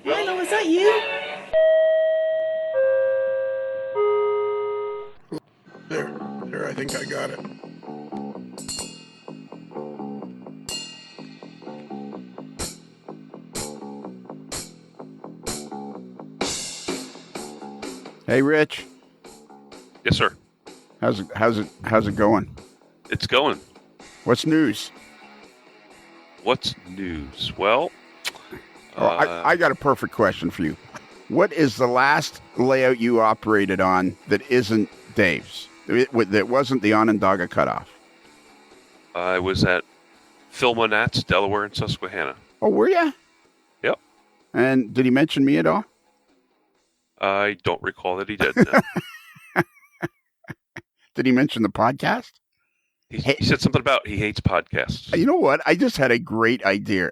Milo, is that you? There, I think I got it. Hey, Rich. Yes, sir. How's it going? It's going. What's news? What's news? Well, I got a perfect question for you. What is the last layout you operated on that isn't Dave's? That wasn't the Onondaga Cut-off? I was at Phil Monat's, Delaware and Susquehanna. Oh, were you? Yep. And did he mention me at all? I don't recall that he did. No. Did he mention the podcast? He said something about he hates podcasts. You know what? I just had a great idea.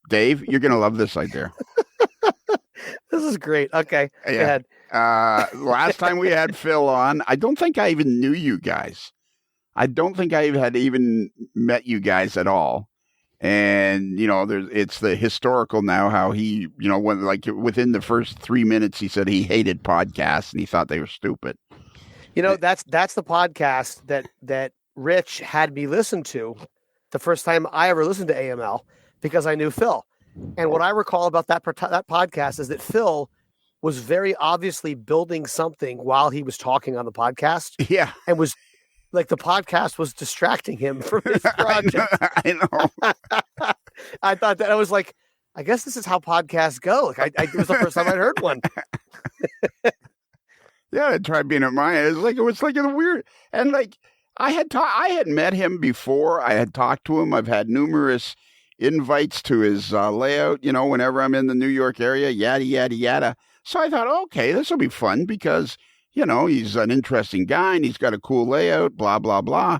Dave, you're going to love this idea. This is great. Okay. Yeah. Go ahead. Last time we had Phil on, I don't think I even knew you guys. I don't think I had even met you guys at all. And, it's the historical now how he, within the first 3 minutes, he said he hated podcasts and he thought they were stupid. That's the podcast that Rich had me listen to the first time I ever listened to AML because I knew Phil. And what I recall about that podcast is that Phil was very obviously building something while he was talking on the podcast. Yeah. And was like the podcast was distracting him from his project. I know. I thought that I was like, I guess this is how podcasts go. Like it was the first time I'd heard one. Yeah, I tried being at mine. It was like a weird, and like I had met him before. I had talked to him. I've had numerous invites to his layout. Whenever I'm in the New York area, yada yada yada. So I thought, okay, this will be fun because he's an interesting guy and he's got a cool layout. Blah blah blah.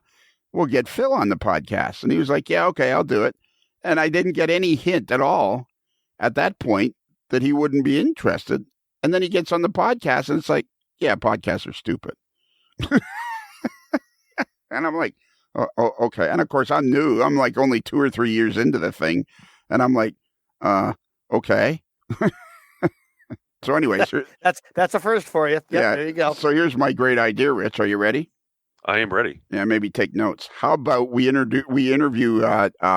We'll get Phil on the podcast, and he was like, yeah, okay, I'll do it. And I didn't get any hint at all at that point that he wouldn't be interested. And then he gets on the podcast, and it's like, yeah, podcasts are stupid. And I'm like, oh, okay. And of course, I'm new. I'm like only 2 or 3 years into the thing. And I'm like, okay. So anyway. That's a first for you. Yep, yeah. There you go. So here's my great idea, Rich. Are you ready? I am ready. Yeah, maybe take notes. How about we interview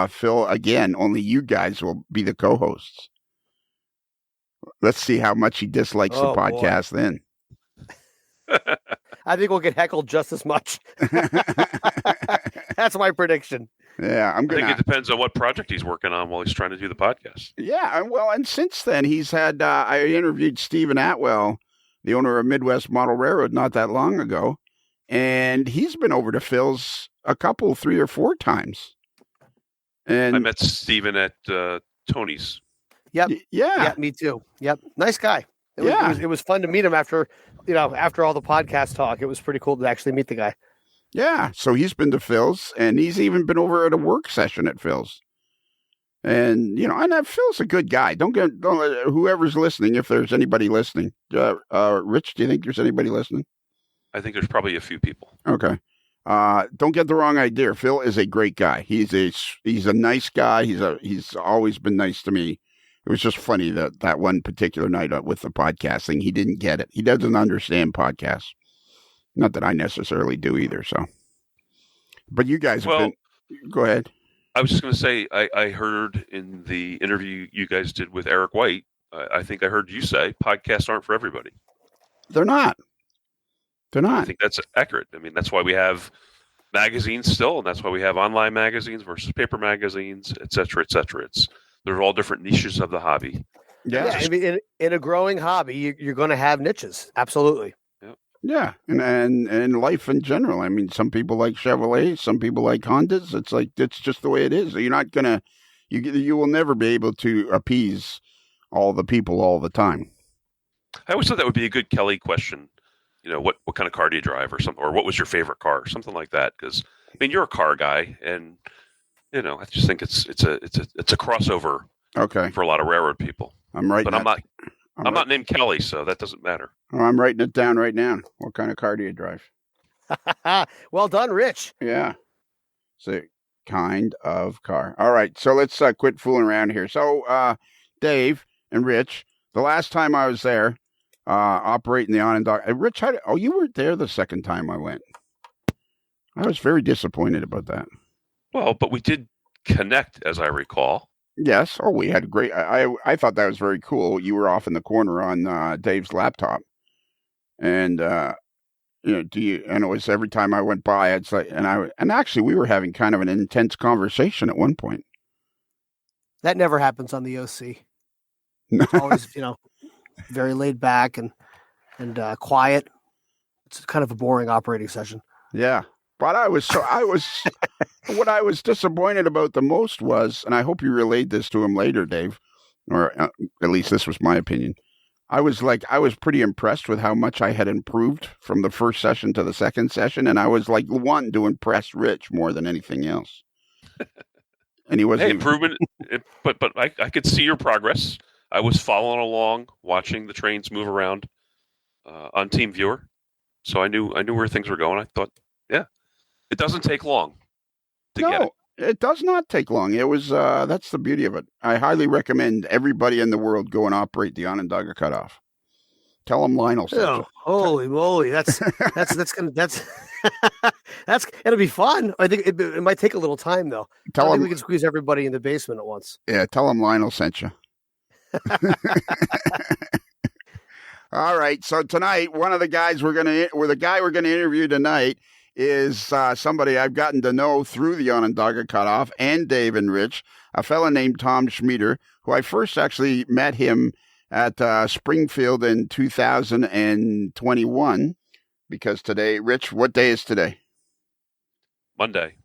Phil again, only you guys will be the co-hosts. Let's see how much he dislikes the podcast then. I think we'll get heckled just as much. That's my prediction. Yeah, I think it depends on what project he's working on while he's trying to do the podcast. Yeah, well, and since then he's had. I interviewed Stephen Atwell, the owner of Midwest Model Railroad, not that long ago, and he's been over to Phil's a couple, 3 or 4 times. And I met Stephen at Tony's. Yep. Yeah, me too. Yep, nice guy. It was fun to meet him after all the podcast talk. It was pretty cool to actually meet the guy. Yeah, so he's been to Phil's, and he's even been over at a work session at Phil's. And and Phil's a good guy. Don't whoever's listening, if there's anybody listening. Rich, do you think there's anybody listening? I think there's probably a few people. Okay. Don't get the wrong idea. Phil is a great guy. He's a nice guy. He's always been nice to me. It was just funny that one particular night with the podcast thing, he didn't get it. He doesn't understand podcasts. Not that I necessarily do either. So, but you guys have been. Go ahead. I was just going to say, I heard in the interview you guys did with Eric White, I think I heard you say podcasts aren't for everybody. They're not. I think that's accurate. I mean, that's why we have magazines still, and that's why we have online magazines versus paper magazines, et cetera, et cetera. They're all different niches of the hobby. Yeah. I mean, in a growing hobby, you're going to have niches. Absolutely. Yeah, and life in general. I mean, some people like Chevrolet, some people like Hondas. It's just the way it is. You're not gonna, you will never be able to appease all the people all the time. I always thought that would be a good Kelly question. What kind of car do you drive, or what was your favorite car, something like that? Because I mean, you're a car guy, and I just think it's a crossover. Okay. For a lot of railroad people. I'm right. But I'm not named Kelly, so that doesn't matter. Oh, I'm writing it down right now. What kind of car do you drive? Well done, Rich. Yeah. It's a kind of car. All right. So let's quit fooling around here. So, Dave and Rich, the last time I was there, operating the Onondaga. Rich, you weren't there the second time I went. I was very disappointed about that. Well, but we did connect, as I recall. Yes. Oh, we had great. I thought that was very cool. You were off in the corner on Dave's laptop, and and it was every time I went by, I'd say, and actually we were having kind of an intense conversation at one point. That never happens on the OC. It's always, very laid back and quiet. It's kind of a boring operating session. Yeah. But what I was disappointed about the most was, and I hope you relayed this to him later, Dave, or at least this was my opinion. I was pretty impressed with how much I had improved from the first session to the second session. And I was wanting to impress Rich more than anything else. And he wasn't. Hey, improvement, but I could see your progress. I was following along, watching the trains move around on Team Viewer. So I knew where things were going. I thought, yeah. It doesn't take long to get it. It does not take long. It was that's the beauty of it. I highly recommend everybody in the world go and operate the Onondaga Cut-off. Tell them Lionel said so. Holy moly, that's it'll be fun. I think it might take a little time though. I think we can squeeze everybody in the basement at once. Yeah, tell them Lionel sent you. All right. So tonight, one of the guys we're gonna interview tonight is somebody I've gotten to know through the Onondaga Cut-off and Dave and Rich, a fellow named Tom Schmieder, who I first actually met him at Springfield in 2021. Because today, Rich, what day is today? Monday.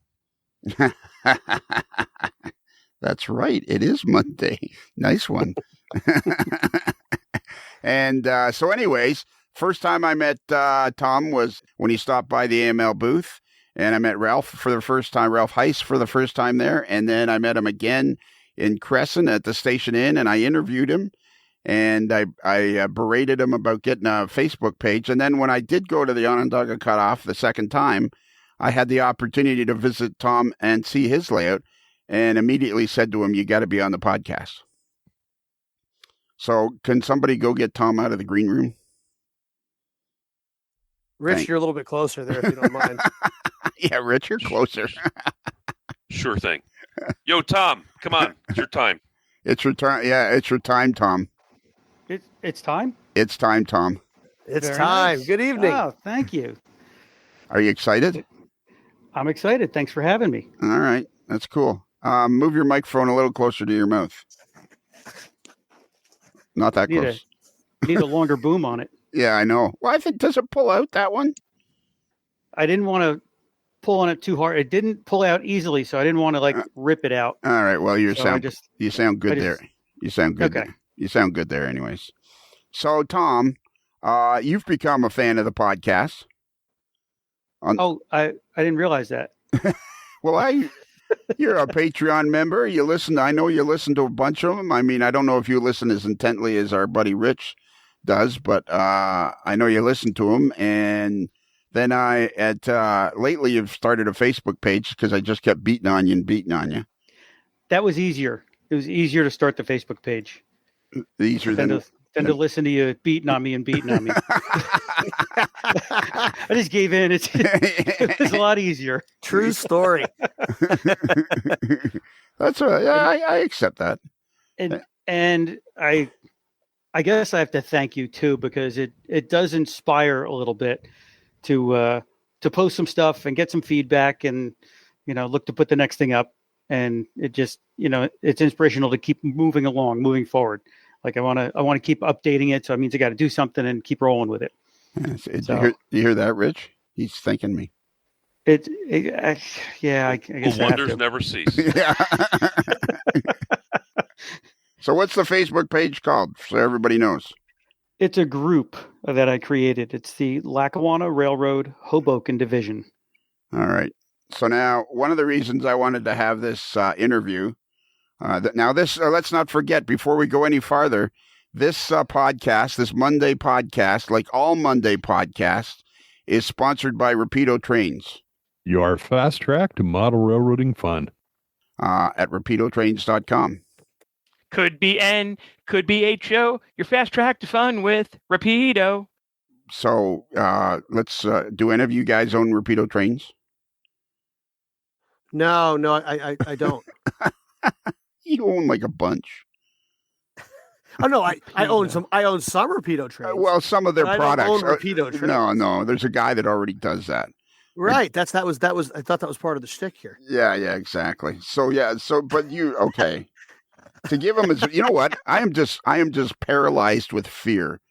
That's right. It is Monday. Nice one. And so anyways, first time I met Tom was when he stopped by the AML booth, and I met Ralph for the first time, Ralph Heiss for the first time there, and then I met him again in Crescent at the Station Inn, and I interviewed him, and I berated him about getting a Facebook page, and then when I did go to the Onondaga Cut-off the second time, I had the opportunity to visit Tom and see his layout, and immediately said to him, "You got to be on the podcast." So can somebody go get Tom out of the green room? Rich, you're a little bit closer there, if you don't mind. Yeah, Rich, you're closer. Sure thing. Yo, Tom, come on. It's your time. It's your time. Yeah, it's your time, Tom. It's time? It's time, Tom. It's Very time. nice. Good evening. Oh, thank you. Are you excited? I'm excited. Thanks for having me. All right. That's cool. Move your microphone a little closer to your mouth. Not that close. Need a longer boom on it. Yeah, I know. Well, I think, does it pull out, that one? I didn't want to pull on it too hard. It didn't pull out easily, so I didn't want to rip it out. All right. Well, you sound good there. You sound good. Okay. There. You sound good there anyways. So, Tom, you've become a fan of the podcast. I didn't realize that. Well, you're a Patreon member. You listen. I know you listen to a bunch of them. I mean, I don't know if you listen as intently as our buddy Rich does, but I know you listen to them. And then lately you've started a Facebook page because I just kept beating on you. That was easier. It was easier to start the Facebook page. Easier than to listen to you beating on me. I just gave in. It's a lot easier. True story. That's I accept that. And I guess I have to thank you too, because it does inspire a little bit to post some stuff and get some feedback and look to put the next thing up, and it just it's inspirational to keep moving forward. Like I want to keep updating it, so it means I got to do something and keep rolling with it. You hear that, Rich? He's thanking me. I guess wonders never cease. Yeah. So what's the Facebook page called, so everybody knows? It's a group that I created. It's the Lackawanna Railroad Hoboken Division. All right. So now, one of the reasons I wanted to have this interview, let's not forget, before we go any farther, this podcast, this Monday podcast, like all Monday podcasts, is sponsored by Rapido Trains. Your fast track to model railroading fun. At rapidotrains.com. Could be N, could be HO. Your fast track to fun with Rapido. So let's do any of you guys own Rapido Trains? No, I don't. You own like a bunch. Oh no, I own some. I own some Rapido trains. Well, some of their but products. I don't own Rapido trains. No, there's a guy that already does that. Right. That was. I thought that was part of the shtick here. Yeah, exactly. But you okay? To give him, you know what? I am just paralyzed with fear.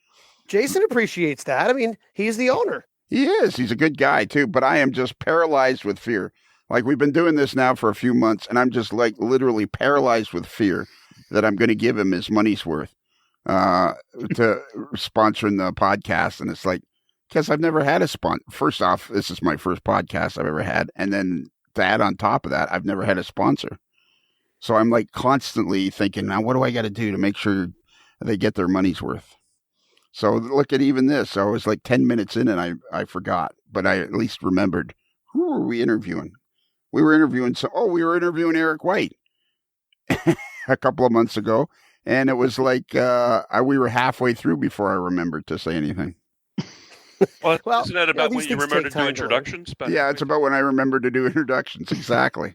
Jason appreciates that. I mean, he's the owner. He is. He's a good guy too. But I am just paralyzed with fear. Like we've been doing this now for a few months, and I'm just like literally paralyzed with fear that I'm going to give him his money's worth to sponsoring the podcast. And it's like, because I've never had a sponsor. First off, this is my first podcast I've ever had. And then to add on top of that, I've never had a sponsor. So I'm like constantly thinking, now what do I got to do to make sure they get their money's worth? So look at even this. I was like 10 minutes in and I forgot, but I at least remembered. Who were we interviewing? We were interviewing Eric White a couple of months ago. And it was like we were halfway through before I remembered to say anything. Well, isn't that about when you remember to do introductions? Yeah, it's about when I remember to do introductions. Exactly.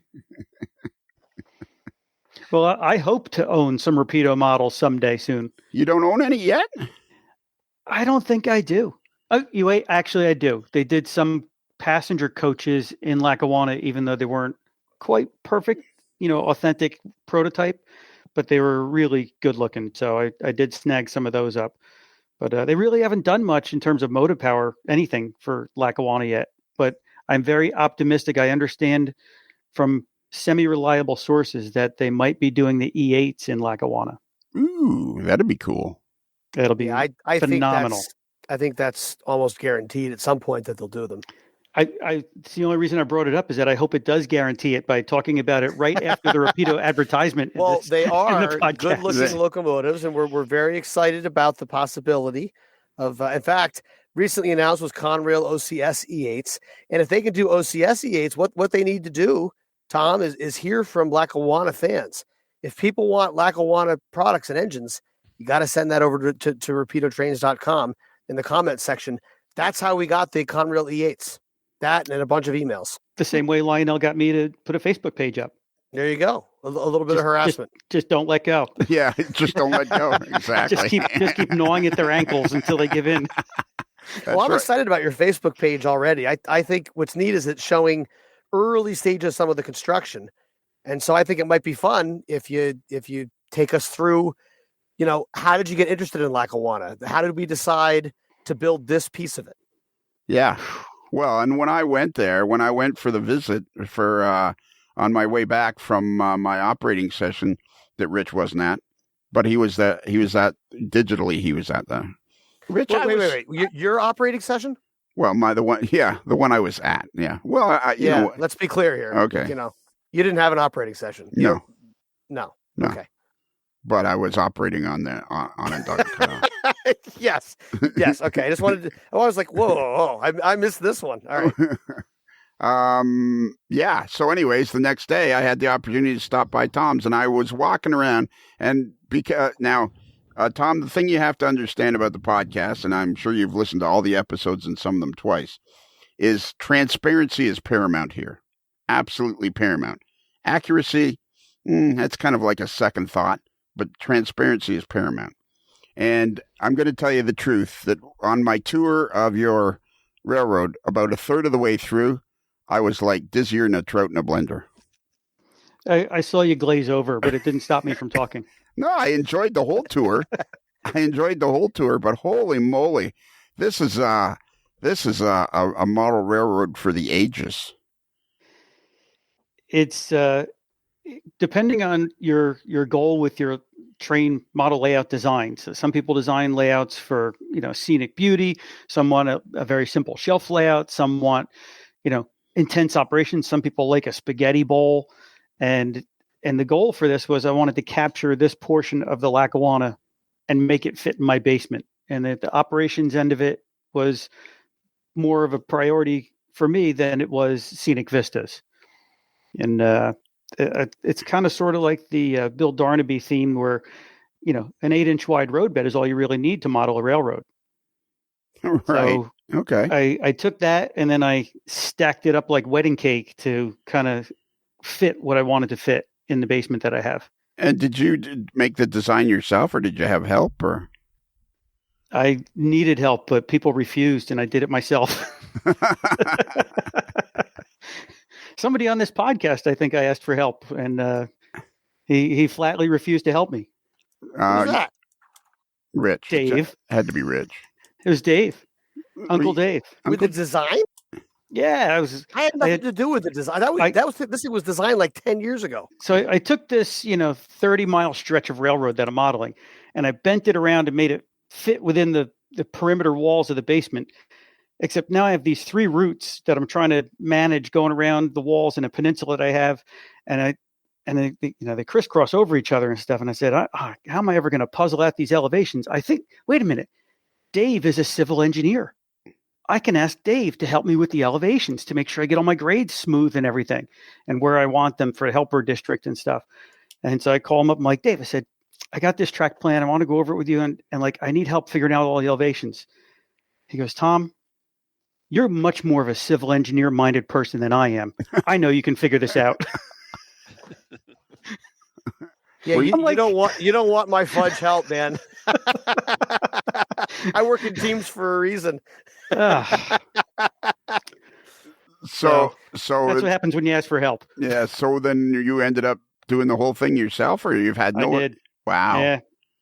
Well, I hope to own some Rapido models someday soon. You don't own any yet? I don't think I do. Actually, I do. They did some passenger coaches in Lackawanna, even though they weren't quite perfect, authentic prototype, but they were really good looking. So I did snag some of those up. But they really haven't done much in terms of motive power, anything for Lackawanna yet. But I'm very optimistic. I understand from semi-reliable sources that they might be doing the E8s in Lackawanna. Ooh, that'd be cool. That'll be phenomenal. I think that's almost guaranteed at some point that they'll do them. It's the only reason I brought it up is that I hope it does guarantee it by talking about it right after the Rapido advertisement. Well, they are the good-looking locomotives, and we're very excited about the possibility of. In fact, recently announced was Conrail OCS E8s, and if they can do OCS E8s, what they need to do, Tom, is hear from Lackawanna fans. If people want Lackawanna products and engines, you got to send that over to rapidotrains.com in the comment section. That's how we got the Conrail E8s. That and a bunch of emails. The same way Lionel got me to put a Facebook page up. There you go. A little bit of harassment. Just don't let go. Yeah, just don't let go. Exactly. just keep gnawing at their ankles until they give in. Well, I'm excited about your Facebook page already. I think what's neat is it's showing early stages of some of the construction. And so I think it might be fun if you take us through, how did you get interested in Lackawanna? How did we decide to build this piece of it? Yeah. Well, and when I went for the visit on my way back from my operating session that Rich wasn't at, but he was at the Rich. Wait. Your operating session? Well, the one I was at. Yeah. Well, let's be clear here. Okay. You didn't have an operating session. No. Okay. But I was operating on a dog cutoff. Yes. Okay. I was like, whoa, I missed this one. All right. Yeah. So anyways, the next day I had the opportunity to stop by Tom's and I was walking around and because now, Tom, the thing you have to understand about the podcast, and I'm sure you've listened to all the episodes and some of them twice, is transparency is paramount here. Absolutely paramount. Accuracy, that's kind of like a second thought. But transparency is paramount. And I'm going to tell you the truth that on my tour of your railroad, about a third of the way through, I was like dizzier than a trout in a blender. I saw you glaze over, but it didn't stop me from talking. No, I enjoyed the whole tour. But holy moly, this is a model railroad for the ages. It's depending on your goal with your train model layout design. So some people design layouts for, scenic beauty. Some want a very simple shelf layout. Some want, intense operations. Some people like a spaghetti bowl. And the goal for this was I wanted to capture this portion of the Lackawanna and make it fit in my basement. And the operations end of it was more of a priority for me than it was scenic vistas. And it's kind of sort of like the Bill Darnaby theme where, you know, an 8-inch wide roadbed is all you really need to model a railroad. Right. So Okay. I took that and then I stacked it up like wedding cake to kind of fit what I wanted to fit in the basement that I have. And did you make the design yourself, or did you have help? Or I needed help, but people refused, and I did it myself. Somebody on this podcast, I think I asked for help, and he flatly refused to help me. Who's that? Rich. Dave. Had to be Rich. It was Dave, Uncle Dave. With the design? Yeah, I had nothing to do with the design. This thing was designed like 10 years ago. So I took this, 30-mile stretch of railroad that I'm modeling, and I bent it around and made it fit within the perimeter walls of the basement. Except now I have these 3 routes that I'm trying to manage going around the walls in a peninsula that I have, and they crisscross over each other and stuff. And I said, how am I ever going to puzzle out these elevations? I think, wait a minute, Dave is a civil engineer. I can ask Dave to help me with the elevations to make sure I get all my grades smooth and everything and where I want them for the helper district and stuff. And so I call him up. I'm like, Dave, I said, I got this track plan. I want to go over it with you. And like, I need help figuring out all the elevations. He goes, Tom, you're much more of a civil engineer minded person than I am. I know you can figure this out. Yeah, Well, you don't want my fudge help, man. I work in teams for a reason. So that's what happens when you ask for help. Yeah. So then you ended up doing the whole thing yourself, or you've had no? I did. Wow. Yeah,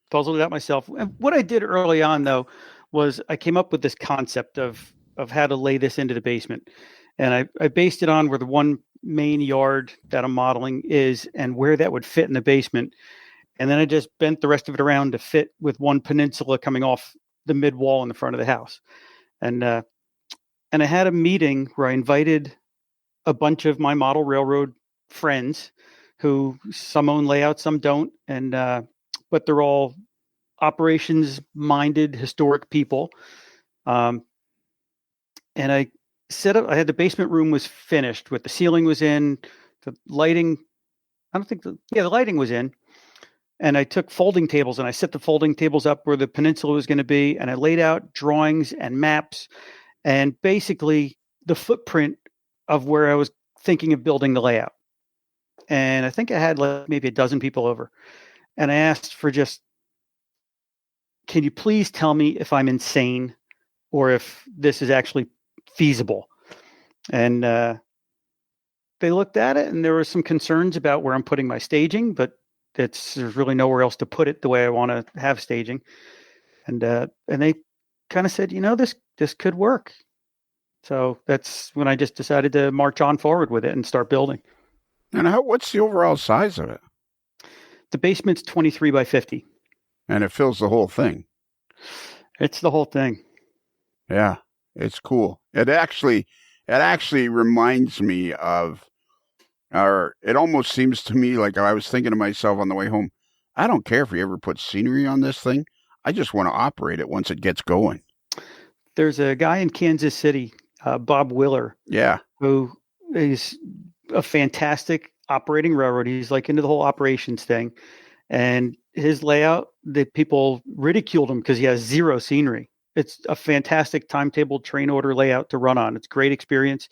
puzzled it out myself. And what I did early on, though, was I came up with this concept of how to lay this into the basement, and I based it on where the one main yard that I'm modeling is and where that would fit in the basement. And then I just bent the rest of it around to fit with one peninsula coming off the mid wall in the front of the house. And I had a meeting where I invited a bunch of my model railroad friends who some own layout, some don't. And, but they're all operations minded, historic people. And I set up, I had the basement room was finished with the ceiling was in, the lighting. The lighting was in. And I took folding tables and I set the folding tables up where the peninsula was going to be. And I laid out drawings and maps and basically the footprint of where I was thinking of building the layout. And I think I had maybe a dozen people over. And I asked for just, can you please tell me if I'm insane or if this is actually feasible? And they looked at it and there were some concerns about where I'm putting my staging, but there's really nowhere else to put it the way I want to have staging. And they kind of said, this could work. So that's when I just decided to march on forward with it and start building. And what's the overall size of it? The basement's 23 by 50. And it fills the whole thing. It's the whole thing. Yeah, it's cool. It actually reminds me of, or it almost seems to me like I was thinking to myself on the way home, I don't care if we ever put scenery on this thing. I just want to operate it once it gets going. There's a guy in Kansas City, Bob Willer. Yeah. Who is a fantastic operating railroad. He's like into the whole operations thing. And his layout, the people ridiculed him because he has zero scenery. It's a fantastic timetable train order layout to run on. It's a great experience.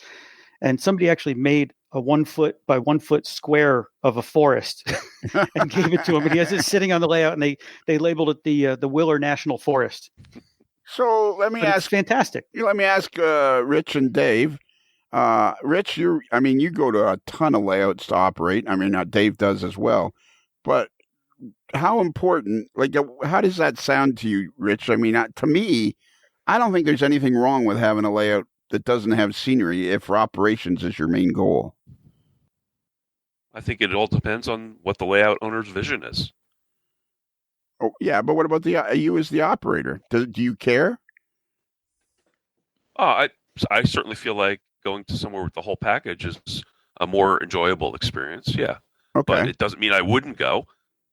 And somebody actually made a 1 foot by 1 foot square of a forest and gave it to him. And he has it sitting on the layout and they labeled it the Willer National Forest. So let me ask, it's fantastic. Let me ask Rich and Dave. Rich, you go to a ton of layouts to operate. I mean, Dave does as well. But how important, how does that sound to you, Rich? I mean, to me, I don't think there's anything wrong with having a layout that doesn't have scenery if operations is your main goal. I think it all depends on what the layout owner's vision is. Oh, yeah, but what about you as the operator? Do you care? I certainly feel like going to somewhere with the whole package is a more enjoyable experience, yeah. Okay. But it doesn't mean I wouldn't go,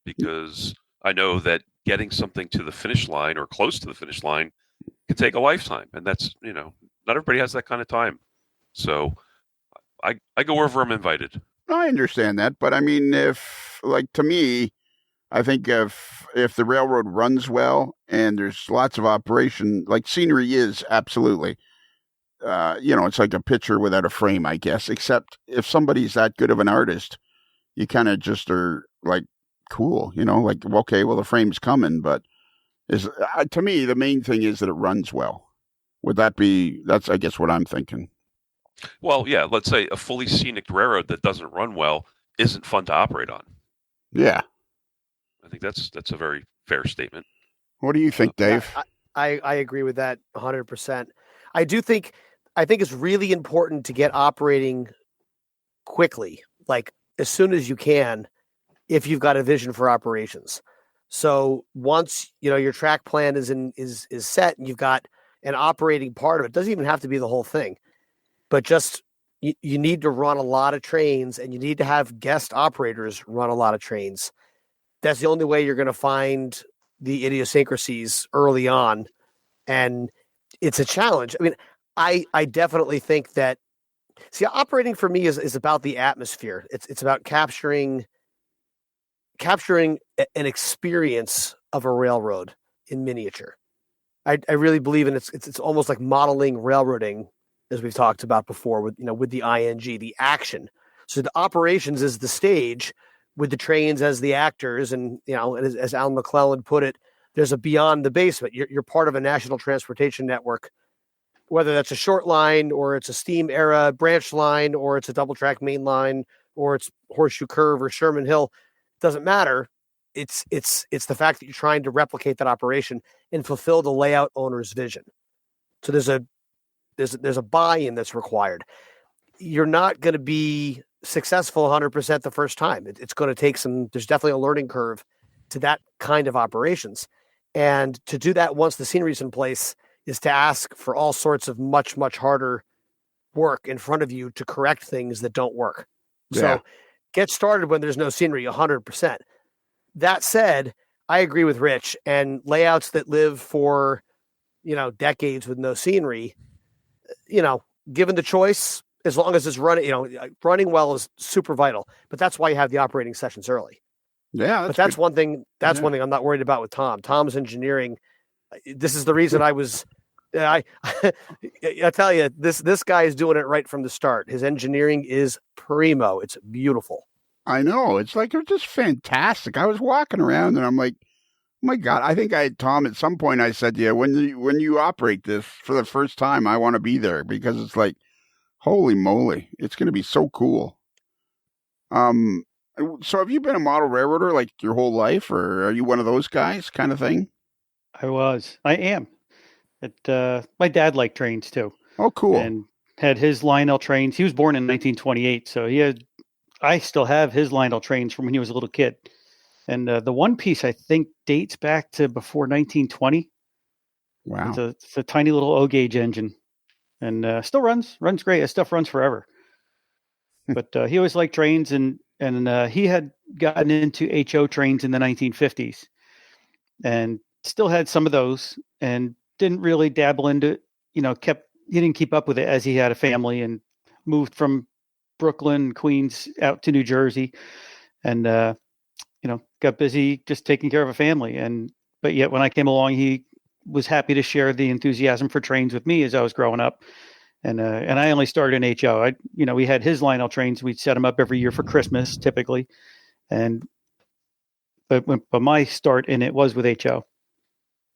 because I know that getting something to the finish line or close to the finish line could take a lifetime, and that's not everybody has that kind of time. So I go wherever I'm invited. I understand that, but I mean, if to me, I think if the railroad runs well and there's lots of operation, like scenery is absolutely, it's like a picture without a frame, I guess. Except if somebody's that good of an artist, you kind of just are like, cool, like, okay, well, the frame's coming, but to me, the main thing is that it runs well. That's, I guess, what I'm thinking. Well, yeah, let's say a fully scenic railroad that doesn't run well isn't fun to operate on. Yeah. I think that's a very fair statement. What do you think, Dave? I agree with that 100%. I think it's really important to get operating quickly, like as soon as you can, if you've got a vision for operations. So once your track plan is set and you've got an operating part of it, doesn't even have to be the whole thing, but just you need to run a lot of trains and you need to have guest operators run a lot of trains. That's the only way you're going to find the idiosyncrasies early on. And it's a challenge. I mean, I definitely think that, operating for me is about the atmosphere. It's about capturing an experience of a railroad in miniature. I really believe in it's almost like modeling railroading, as we've talked about before with the ing, the action. So the operations is the stage, with the trains as the actors, and as Alan McClellan put it, there's a beyond the basement. You're part of a national transportation network, whether that's a short line or it's a steam era branch line or it's a double track main line or it's Horseshoe Curve or Sherman Hill. Doesn't matter. It's the fact that you're trying to replicate that operation and fulfill the layout owner's vision. So there's a buy-in that's required. You're not going to be successful 100% the first time. It's going to take there's definitely a learning curve to that kind of operations. And to do that once the scenery's in place is to ask for all sorts of much, much harder work in front of you to correct things that don't work. Yeah. So get started when there's no scenery 100%. That said, I agree with Rich, and layouts that live for, decades with no scenery, given the choice, as long as it's running well is super vital, but that's why you have the operating sessions early. Yeah. That's one thing. That's one thing I'm not worried about with Tom. Tom's engineering. This is the reason I tell you, this guy is doing it right from the start. His engineering is primo. It's beautiful. I know. It's like, they're just fantastic. I was walking around and I'm like, oh my God, I think Tom, at some point I said, yeah, when you operate this for the first time, I want to be there, because it's like, holy moly, it's going to be so cool. So have you been a model railroader like your whole life, or are you one of those guys kind of thing? I am. My dad liked trains too. Oh, cool. And had his Lionel trains. He was born in 1928, so I still have his Lionel trains from when he was a little kid. And the one piece I think dates back to before 1920. Wow. It's a tiny little O-gauge engine, and still runs great. That stuff runs forever. But he always liked trains, and he had gotten into HO trains in the 1950s, and still had some of those, and didn't really dabble into it. He didn't keep up with it as he had a family and moved from Brooklyn, Queens out to New Jersey, and got busy just taking care of a family. But yet when I came along, he was happy to share the enthusiasm for trains with me as I was growing up. And I only started in HO. We had his Lionel trains. We'd set them up every year for Christmas, typically. But my start in it was with HO.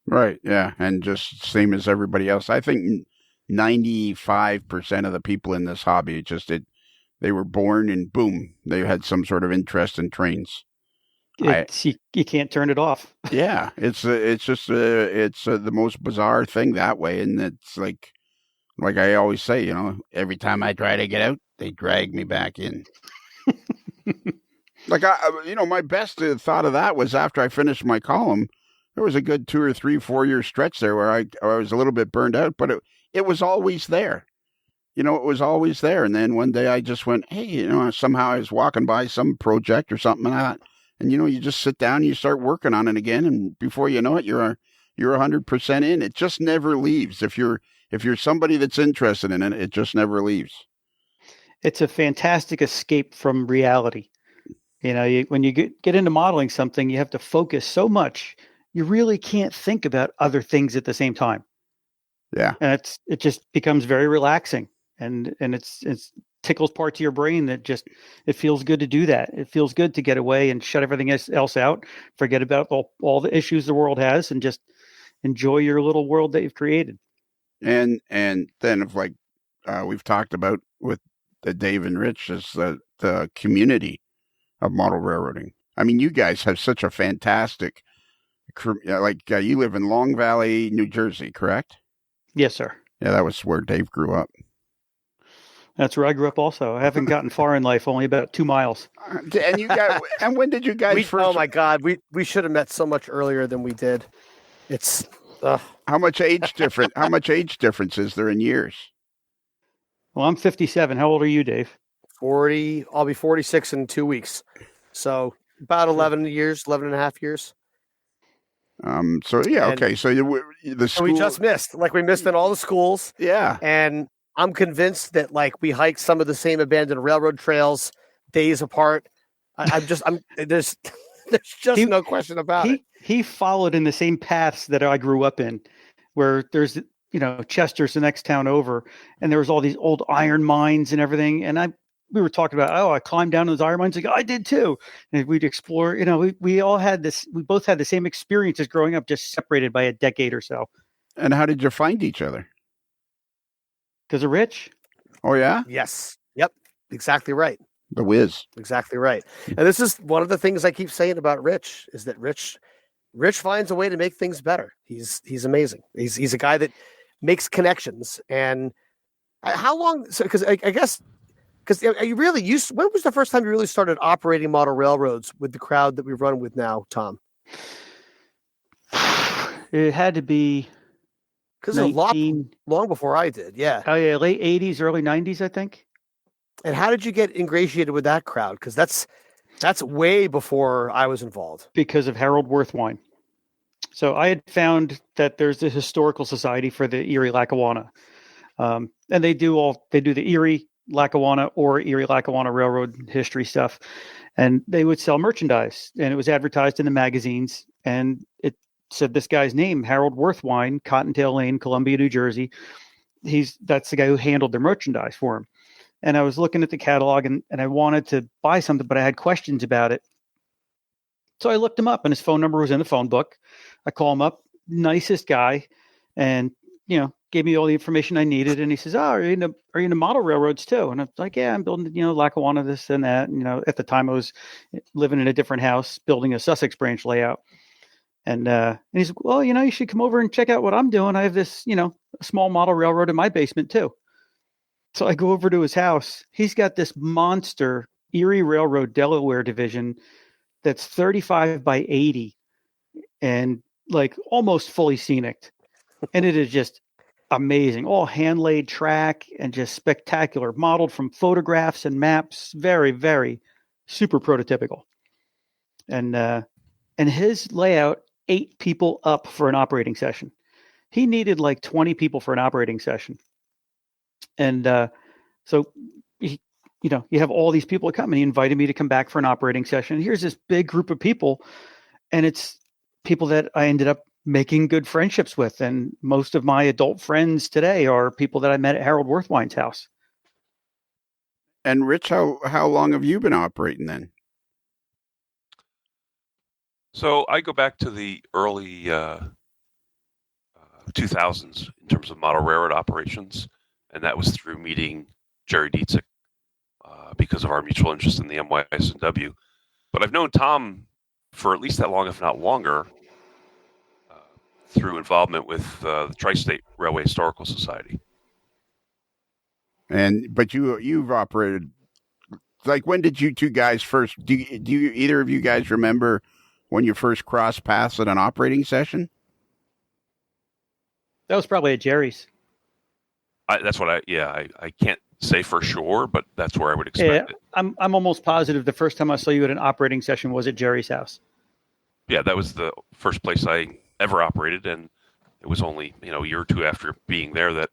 Right. Yeah. And just same as everybody else. I think 95% of the people in this hobby, they were born and boom, they had some sort of interest in trains. You can't turn it off. Yeah. It's the most bizarre thing that way. And it's like I always say, every time I try to get out, they drag me back in. My best thought of that was after I finished my column. There was a good 2 or 3, 4 year stretch there where I was a little bit burned out, but it was always there. It was always there. And then one day I just went, hey, somehow I was walking by some project or something, and I thought, and you just sit down and you start working on it again, and before you know it, you're you're 100% in. It just never leaves. If you're somebody that's interested in it, it just never leaves. It's a fantastic escape from reality. When you get into modeling something, you have to focus so much. You really can't think about other things at the same time. Yeah. And it just becomes very relaxing, and it's tickles parts of your brain that just, it feels good to do that. It feels good to get away and shut everything else out, forget about all the issues the world has, and just enjoy your little world that you've created. And then if we've talked about with Dave and Rich, is the community of model railroading. I mean, you guys have such a fantastic, you live in Long Valley, New Jersey, correct? Yes, sir. Yeah, that was where Dave grew up. That's where I grew up also. I haven't gotten far in life, only about 2 miles. And when did you guys first? Oh my God, we should have met so much earlier than we did. It's How much age difference is there in years? Well, I'm 57. How old are you, Dave? 40. I'll be 46 in 2 weeks. So about 11 and a half years. So yeah, okay. So the school, we just missed, we missed in all the schools. Yeah. And I'm convinced that we hiked some of the same abandoned railroad trails days apart. There's just no question about it. He followed in the same paths that I grew up in, where there's, Chester's the next town over, and there was all these old iron mines and everything. And we were talking about, I climbed down those iron mines. I did too. And we'd explore, we all had this, we both had the same experiences growing up, just separated by a decade or so. And how did you find each other? Because of Rich. Oh, yeah? Yes. Yep. Exactly right. The whiz. Exactly right. And this is one of the things I keep saying about Rich, is that Rich finds a way to make things better. He's amazing. He's a guy that makes connections. And how long? So, because I guess, when was the first time you really started operating model railroads with the crowd that we run with now, Tom? It had to be because a lot long before I did. Yeah. Oh yeah, late 80s, early 90s, I think. And how did you get ingratiated with that crowd? Because that's way before I was involved. Because of Harold Worthwine. So I had found that there's the Historical Society for the Erie-Lackawanna, and they do the Erie-Lackawanna or Erie-Lackawanna Railroad history stuff, and they would sell merchandise, and it was advertised in the magazines, and it said this guy's name, Harold Worthwine, Cottontail Lane, Columbia, New Jersey. That's the guy who handled their merchandise for him. And I was looking at the catalog, and I wanted to buy something, but I had questions about it. So I looked him up, and his phone number was in the phone book. I call him up, nicest guy, and gave me all the information I needed. And he says, "Oh, are you into model railroads too?" And I was like, "Yeah, I'm building Lackawanna, this and that." And, at the time I was living in a different house, building a Sussex branch layout. And he's like, "Well, you should come over and check out what I'm doing. I have this, a small model railroad in my basement too." So I go over to his house. He's got this monster Erie Railroad Delaware division that's 35 by 80 and almost fully scenic. And it is just amazing. All hand laid track and just spectacular, modeled from photographs and maps. Very, very super prototypical. And his layout, 8 people up for an operating session. He needed 20 people for an operating session. And so you have all these people come, and he invited me to come back for an operating session. Here's this big group of people, and it's people that I ended up making good friendships with. And most of my adult friends today are people that I met at Harold Worthwine's house. And Rich, how long have you been operating then? So I go back to the early 2000s in terms of model railroad operations, and that was through meeting Jerry Dietzick because of our mutual interest in the MYS&W. But I've known Tom for at least that long, if not longer, through involvement with the Tri-State Railway Historical Society. But you've operated, when did you two guys first? Do you either of you guys remember when you first crossed paths at an operating session? That was probably at Jerry's. That's what I can't say for sure, but that's where I would expect it. I'm almost positive the first time I saw you at an operating session was at Jerry's house. Yeah, that was the first place I ever operated, and it was only a year or two after being there that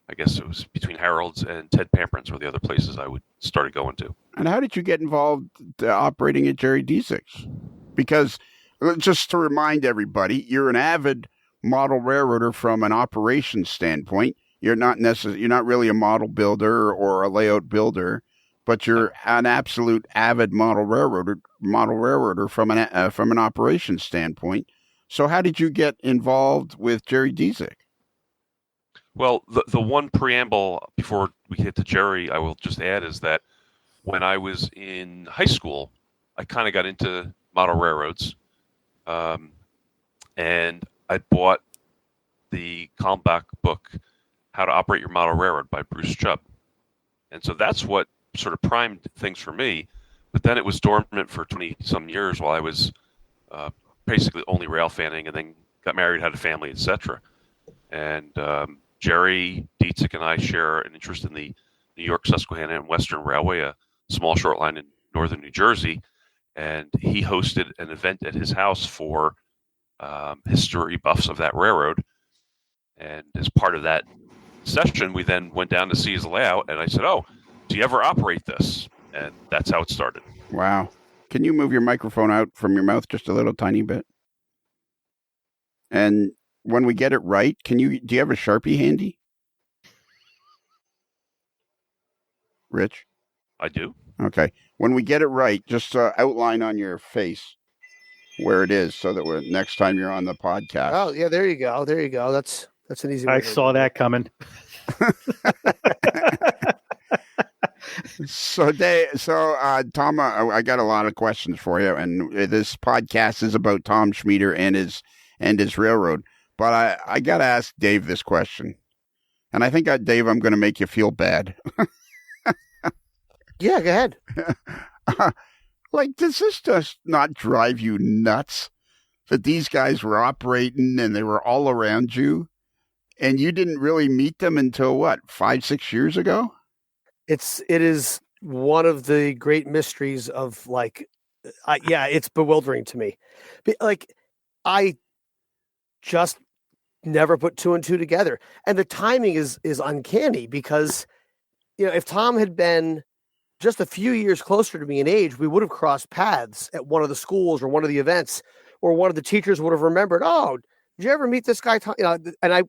I guess it was between Harold's and Ted Pamperin's were the other places I would started going to. And how did you get involved operating at Jerry Diesek's? Because just to remind everybody, you're an avid model railroader from an operations standpoint. You're not really a model builder or a layout builder, but you're an absolute avid model railroader from an operations standpoint. So how did you get involved with Jerry Diesek? Well, the one preamble before we get to Jerry, I will just add is that when I was in high school, I kind of got into model railroads, and I bought the Kalmbach book, How to Operate Your Model Railroad by Bruce Chubb. And so that's what sort of primed things for me. But then it was dormant for 20-some years while I was basically only rail fanning, and then got married, had a family, etc. And Jerry Diesek and I share an interest in the New York, Susquehanna, and Western Railway, a small short line in northern New Jersey. And he hosted an event at his house for history buffs of that railroad. And as part of that session, we then went down to see his layout, and I said, "Oh, do you ever operate this?" And that's how it started. Wow. Can you move your microphone out from your mouth just a little tiny bit? And when we get it right, do you have a Sharpie handy? Rich? I do. Okay. When we get it right, just outline on your face where it is so that next time you're on the podcast. Oh, yeah, there you go. There you go. That's an easy way. I saw that coming. So Tom, I got a lot of questions for you, and this podcast is about Tom Schmieder and his railroad. But I got to ask Dave this question, and I think, Dave, I'm going to make you feel bad. Yeah, go ahead. Does this just not drive you nuts that these guys were operating and they were all around you, and you didn't really meet them until 5-6 years ago? It is one of the great mysteries of it's bewildering to me. I just never put two and two together, and the timing is uncanny because, if Tom had been just a few years closer to me in age, we would have crossed paths at one of the schools or one of the events, or one of the teachers would have remembered, "Oh, did you ever meet this guy?" And I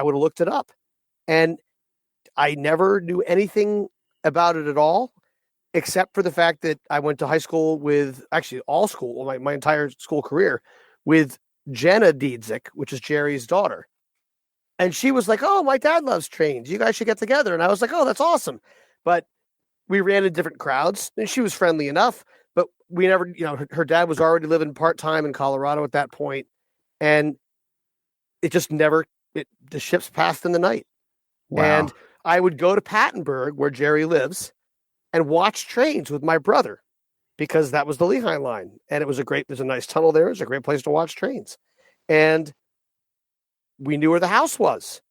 would have looked it up, and I never knew anything about it at all, except for the fact that I went to high school with, actually my entire school career, with Jenna Diesek, which is Jerry's daughter. And she was like, "Oh, my dad loves trains. You guys should get together." And I was like, "Oh, that's awesome." But we ran in different crowds, and she was friendly enough, but we never, her dad was already living part-time in Colorado at that point, and it just never, the ships passed in the night. Wow. And I would go to Pattenburg, where Jerry lives, and watch trains with my brother, because that was the Lehigh line. And there's a nice tunnel there. It's a great place to watch trains. And we knew where the house was.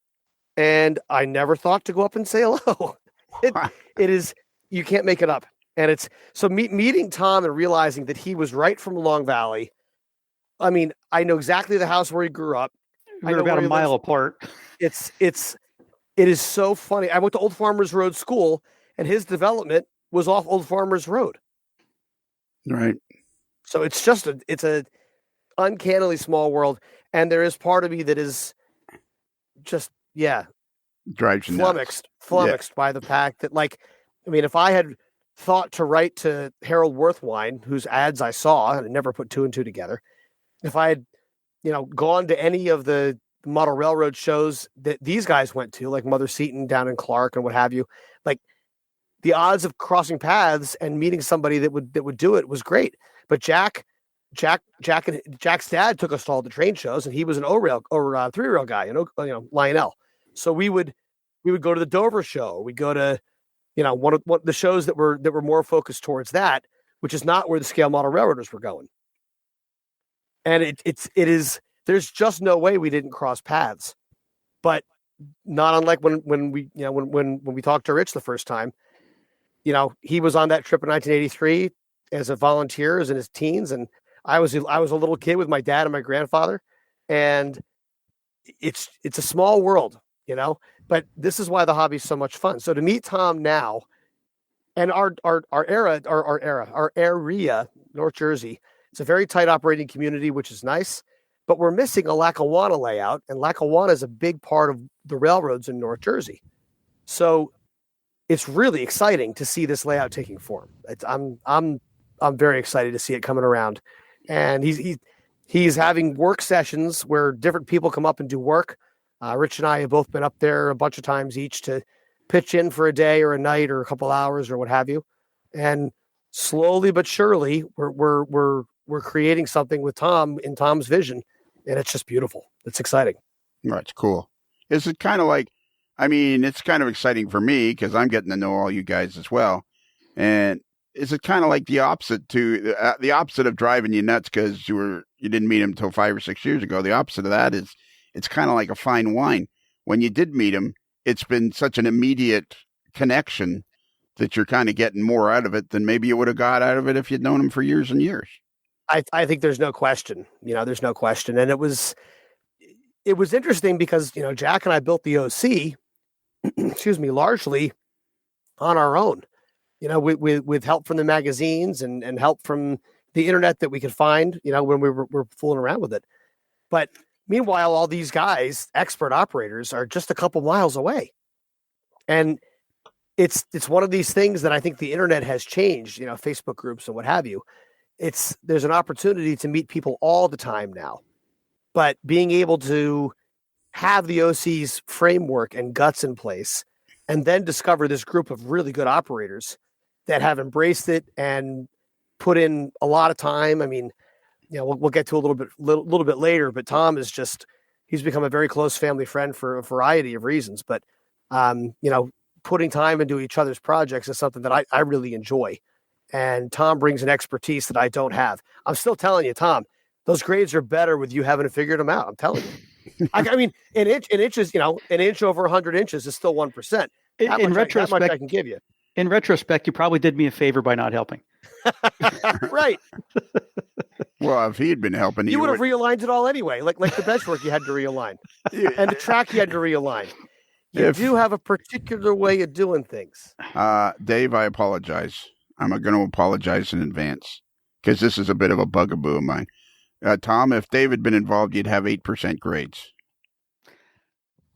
And I never thought to go up and say hello. It is, you can't make it up. And it's, so meeting Tom and realizing that he was right from Long Valley. I mean, I know exactly the house where he grew up. We're about a mile apart. It is so funny. I went to Old Farmers Road School, and his development was off Old Farmers Road. Right. So it's a uncannily small world, and there is part of me that is just drives you flummoxed by the fact that, if I had thought to write to Harold Worthwine, whose ads I saw and I never put two and two together, if I had gone to any of the model railroad shows that these guys went to, like Mother Seton down in Clark and what have you, the odds of crossing paths and meeting somebody that would do it was great. But Jack's dad took us to all the train shows, and he was an O-rail or three-rail guy, Lionel. So we would go to the Dover show. We'd go to, one of the shows that were more focused towards that, which is not where the scale model railroaders were going. And it is. There's just no way we didn't cross paths, but not unlike when we talked to Rich the first time. He was on that trip in 1983 as a volunteer, as in his teens, and I was a little kid with my dad and my grandfather, and it's a small world, but this is why the hobby is so much fun. So to meet Tom now, and our area, North Jersey, it's a very tight operating community, which is nice, but we're missing a Lackawanna layout, and Lackawanna is a big part of the railroads in North Jersey. So it's really exciting to see this layout taking form. I'm very excited to see it coming around, and he's having work sessions where different people come up and do work. Rich and I have both been up there a bunch of times each to pitch in for a day or a night or a couple hours or what have you. And slowly but surely, we're creating something with Tom in Tom's vision, and it's just beautiful. It's exciting. That's cool. Is it kind of like, it's kind of exciting for me because I'm getting to know all you guys as well. And is it kind of like the opposite of driving you nuts because you didn't meet him until 5 or 6 years ago? The opposite of that is it's kind of like a fine wine. When you did meet him, it's been such an immediate connection that you're kind of getting more out of it than maybe you would have got out of it if you'd known him for years and years. I think there's no question. There's no question. And it was interesting because, Jack and I built the OC, largely on our own, with help from the magazines and help from the internet that we could find, when we were fooling around with it. But meanwhile, all these guys, expert operators, are just a couple miles away. And it's one of these things that I think the internet has changed, Facebook groups and what have you. There's an opportunity to meet people all the time now, but being able to have the OC's framework and guts in place and then discover this group of really good operators that have embraced it and put in a lot of time. We'll get to a little bit later, but Tom is he's become a very close family friend for a variety of reasons, but putting time into each other's projects is something that I really enjoy. And Tom brings an expertise that I don't have. I'm still telling you, Tom, those grades are better with you having figured them out. I'm telling you. An inch over 100 inches is still 1%. In retrospect, that much I can give you. In retrospect, you probably did me a favor by not helping. Right. Well, if he had been helping, you would have realigned it all anyway. Like the bench work you had to realign, and the track you had to realign. You do have a particular way of doing things. Dave, I apologize. I'm going to apologize in advance because this is a bit of a bugaboo of mine. Tom, if Dave had been involved, you'd have 8% grades.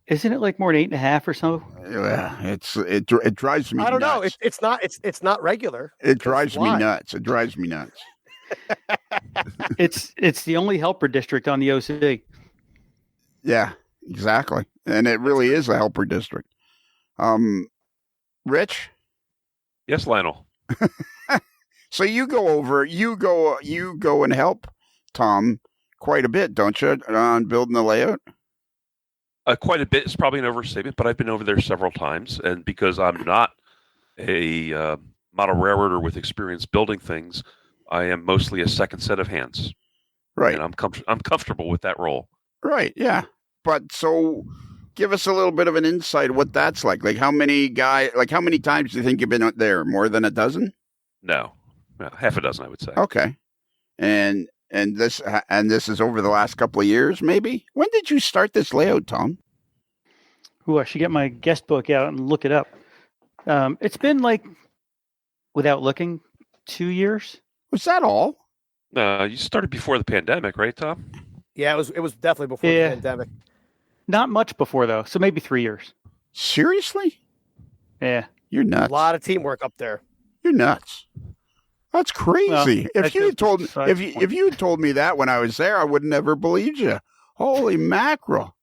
Isn't it like more than 8.5 or so? Yeah, it drives me nuts. I don't know. It's not regular. It drives me nuts. It drives me nuts. It's the only helper district on the OC. Yeah, exactly. And it really is a helper district. Rich? Yes, Lionel. So you go and help Tom quite a bit, don't you, on building the layout? Quite a bit is probably an overstatement, but I've been over there several times, and because I'm not a model railroader with experience building things, I am mostly a second set of hands. Right. And I'm comfortable with that role. Right, yeah. But so give us a little bit of an insight of what that's like. Like how many times do you think you've been out there? More than a dozen? No, half a dozen, I would say. Okay. And this is over the last couple of years, maybe? When did you start this layout, Tom? Ooh, I should get my guest book out and look it up. It's been without looking, 2 years. Was that all? You started before the pandemic, right, Tom? Yeah, it was definitely before the pandemic. Not much before, though, so maybe 3 years. Seriously? Yeah. You're nuts. A lot of teamwork up there. You're nuts. That's crazy. Well, if you had told me that when I was there, I would have never believed you. Holy mackerel.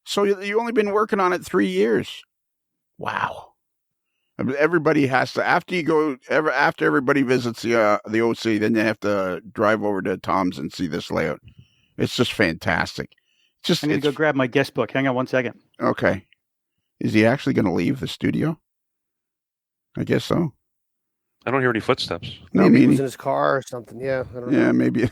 So you only been working on it 3 years. Wow. Everybody has to, after everybody visits the OC, then they have to drive over to Tom's and see this layout. It's just fantastic. I'm going to go grab my guest book. Hang on 1 second. Okay. Is he actually going to leave the studio? I guess so. I don't hear any footsteps. Maybe he was in his car or something. Yeah, I don't know. Yeah, maybe.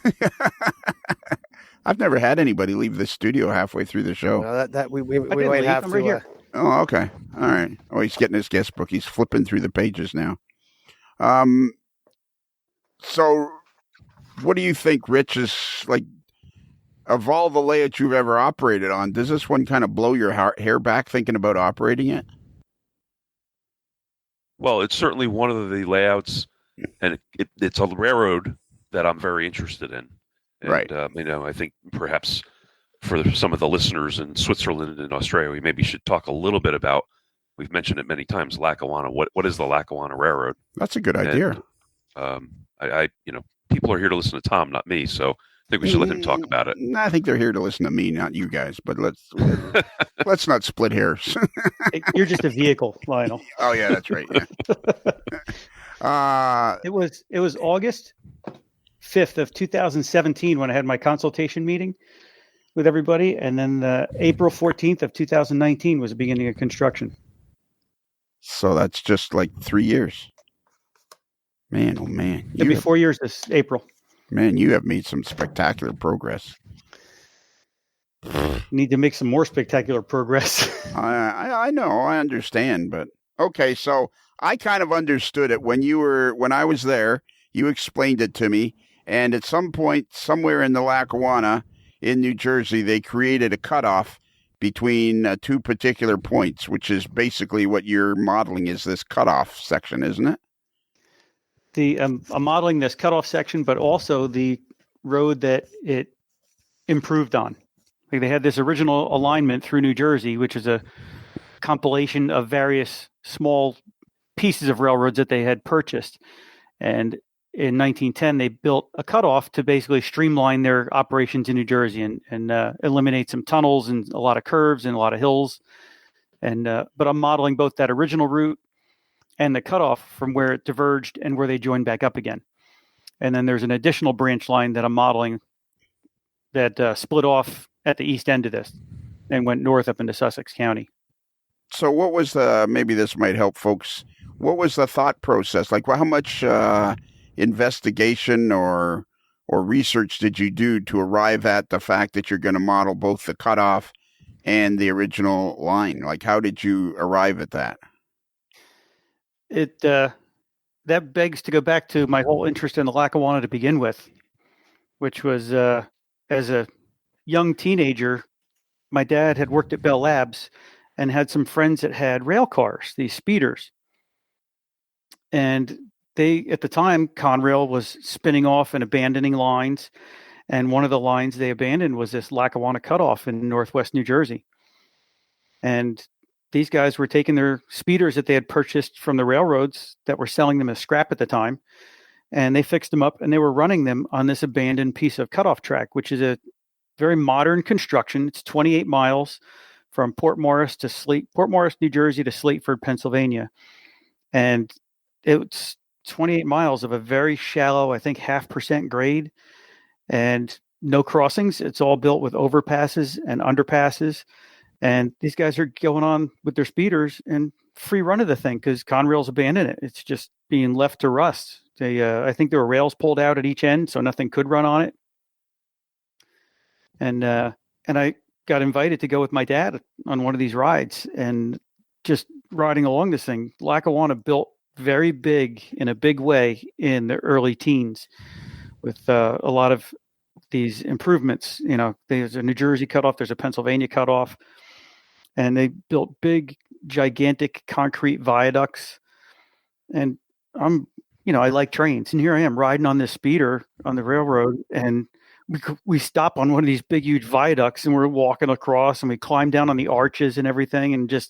I've never had anybody leave the studio halfway through the show. No, we might have to. Right here. Oh, okay. All right. Oh, he's getting his guest book. He's flipping through the pages now. So what do you think, Rich, is like? of all the layouts you've ever operated on, does this one kind of blow your hair back thinking about operating it? Well, it's certainly one of the layouts, and it's a railroad that I'm very interested in. And, Right. I think perhaps for some of the listeners in Switzerland and Australia, we maybe should talk a little bit about, we've mentioned it many times, Lackawanna. What is the Lackawanna Railroad? That's a good idea. And, people are here to listen to Tom, not me, so I think we should let him talk about it. I think they're here to listen to me, not you guys. But let's not split hairs. You're just a vehicle, Lionel. Oh yeah, that's right. Yeah. It was August 5th of 2017 when I had my consultation meeting with everybody, and then April 14th of 2019 was the beginning of construction. So that's just like 3 years. Man, oh man. It'll be 4 years this April. Man, you have made some spectacular progress. Need to make some more spectacular progress. I know, I understand, but okay, so I kind of understood it when I was there, you explained it to me, and at some point, somewhere in the Lackawanna in New Jersey, they created a cutoff between two particular points, which is basically what you're modeling is this cutoff section, isn't it? I'm modeling this cutoff section, but also the road that it improved on. Like they had this original alignment through New Jersey, which is a compilation of various small pieces of railroads that they had purchased. And in 1910, they built a cutoff to basically streamline their operations in New Jersey and eliminate some tunnels and a lot of curves and a lot of hills. But I'm modeling both that original route and the cutoff from where it diverged and where they joined back up again. And then there's an additional branch line that I'm modeling that split off at the east end of this and went north up into Sussex County. So what was maybe this might help folks, what was the thought process? Like how much investigation or research did you do to arrive at the fact that you're going to model both the cutoff and the original line? Like how did you arrive at that? That begs to go back to my whole interest in the Lackawanna to begin with, which was as a young teenager, my dad had worked at Bell Labs and had some friends that had rail cars, these speeders. And they, at the time, Conrail was spinning off and abandoning lines. And one of the lines they abandoned was this Lackawanna Cut-off in northwest New Jersey. And these guys were taking their speeders that they had purchased from the railroads that were selling them as scrap at the time, and they fixed them up and they were running them on this abandoned piece of cutoff track, which is a very modern construction. It's 28 miles from Port Morris, New Jersey to Slateford, Pennsylvania. And it's 28 miles of a very shallow, I think 0.5% grade and no crossings. It's all built with overpasses and underpasses. And these guys are going on with their speeders and free run of the thing because Conrail's abandoned it. It's just being left to rust. I think there were rails pulled out at each end, so nothing could run on it. And I got invited to go with my dad on one of these rides and just riding along this thing. Lackawanna built very big in a big way in the early teens with a lot of these improvements. You know, there's a New Jersey cutoff, there's a Pennsylvania cutoff. And they built big, gigantic concrete viaducts. And I like trains. And here I am riding on this speeder on the railroad. And we stop on one of these big, huge viaducts and we're walking across and we climb down on the arches and everything. And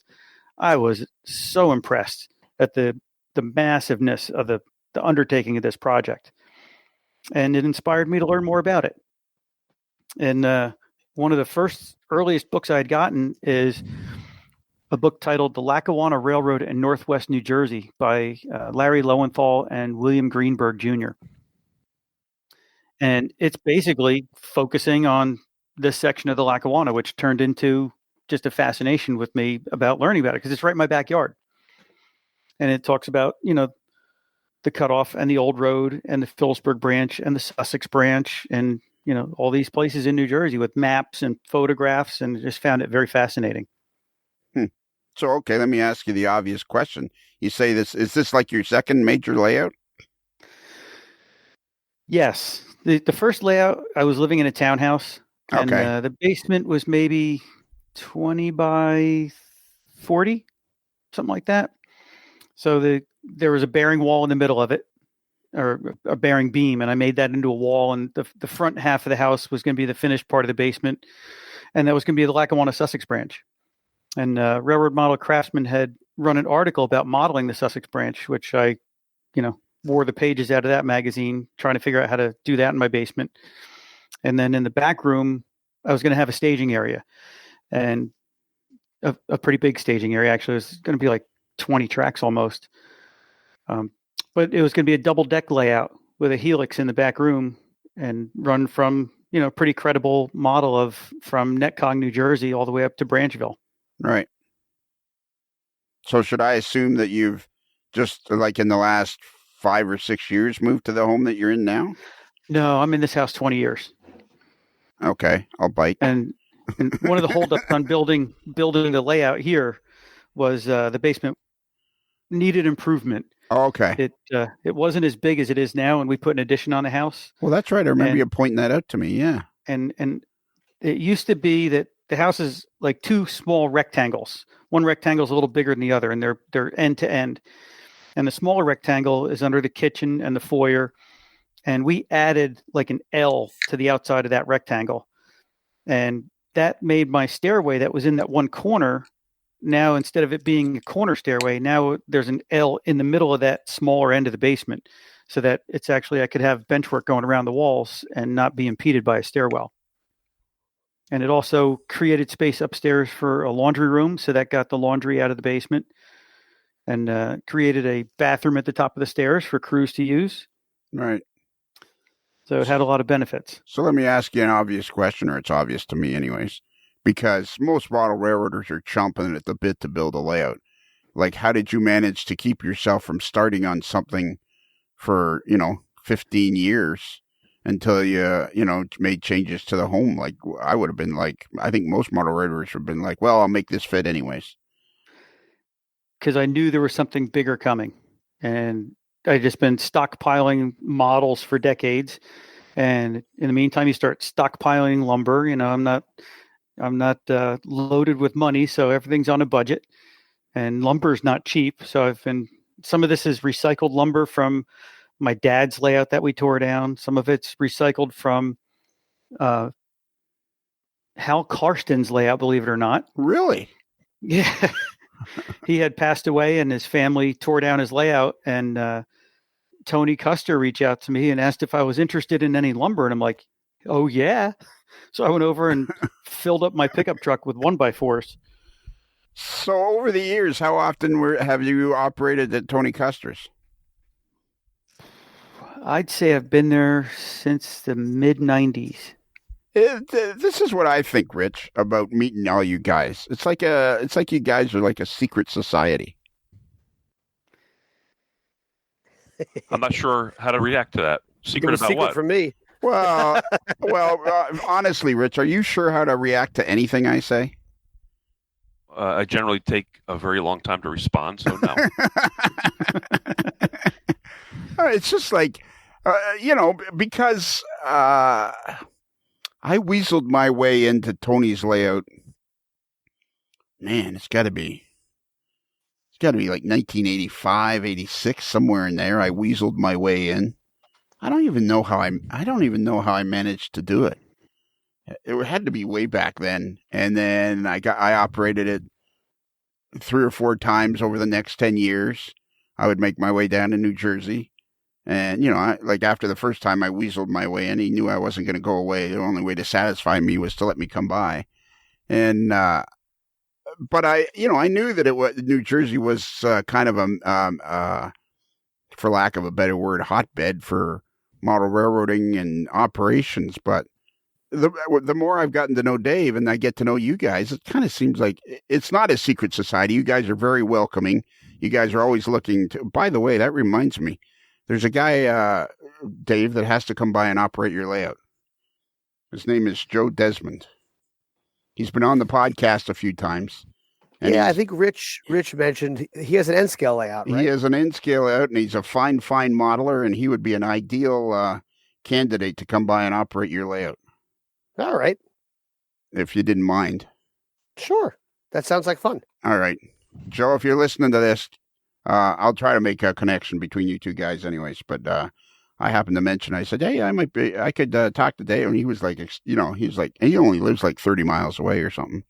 I was so impressed at the massiveness of the undertaking of this project. And it inspired me to learn more about it. And one of the earliest books I had gotten is a book titled The Lackawanna Railroad in Northwest New Jersey by Larry Lowenthal and William Greenberg Jr. And it's basically focusing on this section of the Lackawanna, which turned into just a fascination with me about learning about it because it's right in my backyard. And it talks about, the cutoff and the old road and the Phillipsburg branch and the Sussex branch and all these places in New Jersey with maps and photographs, and just found it very fascinating. So, okay, let me ask you the obvious question. You say is this like your second major layout? Yes. The first layout, I was living in a townhouse And Okay. the basement was maybe 20 by 40, something like that. So there was a bearing wall in the middle of it, or a bearing beam, and I made that into a wall. And the front half of the house was going to be the finished part of the basement, and that was going to be the Lackawanna Sussex branch. And Railroad Model Craftsman had run an article about modeling the Sussex branch, which I, wore the pages out of that magazine, trying to figure out how to do that in my basement. And then in the back room, I was going to have a staging area, and a pretty big staging area. Actually, it was going to be like 20 tracks almost. But it was going to be a double deck layout with a helix in the back room and run from, pretty credible model from Netcong, New Jersey, all the way up to Branchville. Right. So should I assume that you've just like in the last 5 or 6 years moved to the home that you're in now? No, I'm in this house 20 years. Okay, I'll bite. And one of the holdups on building the layout here was the basement needed improvement. Oh, okay. It wasn't as big as it is now, and we put an addition on the house. Well, that's right. I remember you pointing that out to me. Yeah. And it used to be that the house is like two small rectangles. One rectangle is a little bigger than the other, and they're end to end. And the smaller rectangle is under the kitchen and the foyer. And we added like an L to the outside of that rectangle. And that made my stairway that was in that one corner. Now, instead of it being a corner stairway, now there's an L in the middle of that smaller end of the basement, so that it's actually, I could have bench work going around the walls and not be impeded by a stairwell. And it also created space upstairs for a laundry room, so that got the laundry out of the basement, and created a bathroom at the top of the stairs for crews to use. Right. So it had a lot of benefits. So let me ask you an obvious question, or it's obvious to me anyways, because most model railroaders are chomping at the bit to build a layout. Like, how did you manage to keep yourself from starting on something for, 15 years until you, made changes to the home? Like, I would have been like, I think most model railroaders would have been like, well, I'll make this fit anyways. Because I knew there was something bigger coming. And I'd just been stockpiling models for decades. And in the meantime, you start stockpiling lumber. I'm not loaded with money, so everything's on a budget. And lumber is not cheap. So some of this is recycled lumber from my dad's layout that we tore down. Some of it's recycled from Hal Karsten's layout, believe it or not. Really? Yeah. He had passed away and his family tore down his layout, and Tony Custer reached out to me and asked if I was interested in any lumber. And I'm like, oh yeah. So I went over and filled up my pickup truck with 1x4s. So over the years, how often have you operated at Tony Custer's? I'd say I've been there since the mid-90s. This is what I think, Rich, about meeting all you guys. It's like you guys are like a secret society. I'm not sure how to react to that. Secret about secret what? from me. Well, honestly, Rich, are you sure how to react to anything I say? I generally take a very long time to respond, so no. It's just like, because I weaseled my way into Tony's layout. Man, it's got to be like 1985, 86, somewhere in there. I weaseled my way in. I don't even know how I managed to do it. It had to be way back then. And then I operated it 3 or 4 times over the next 10 years. I would make my way down to New Jersey. And, after the first time I weaseled my way in, he knew I wasn't going to go away. The only way to satisfy me was to let me come by. And, but I knew that New Jersey was kind of for lack of a better word, hotbed for model railroading and operations. But the more I've gotten to know Dave and I get to know you guys, it kind of seems like it's not a secret society. You guys are very welcoming. You guys are always looking to, by the way, that reminds me, there's a guy, Dave, that has to come by and operate your layout. His name is Joe Desmond. He's been on the podcast a few times. Yeah, I think Rich mentioned he has an N-scale layout, right? He has an N-scale layout, and he's a fine modeler, and he would be an ideal candidate to come by and operate your layout. All right. if you didn't mind. Sure. That sounds like fun. All right. Joe, if you're listening to this, I'll try to make a connection between you two guys anyways. But I happened to mention, I said, hey, I could talk to Dave. And he was like, he only lives like 30 miles away or something.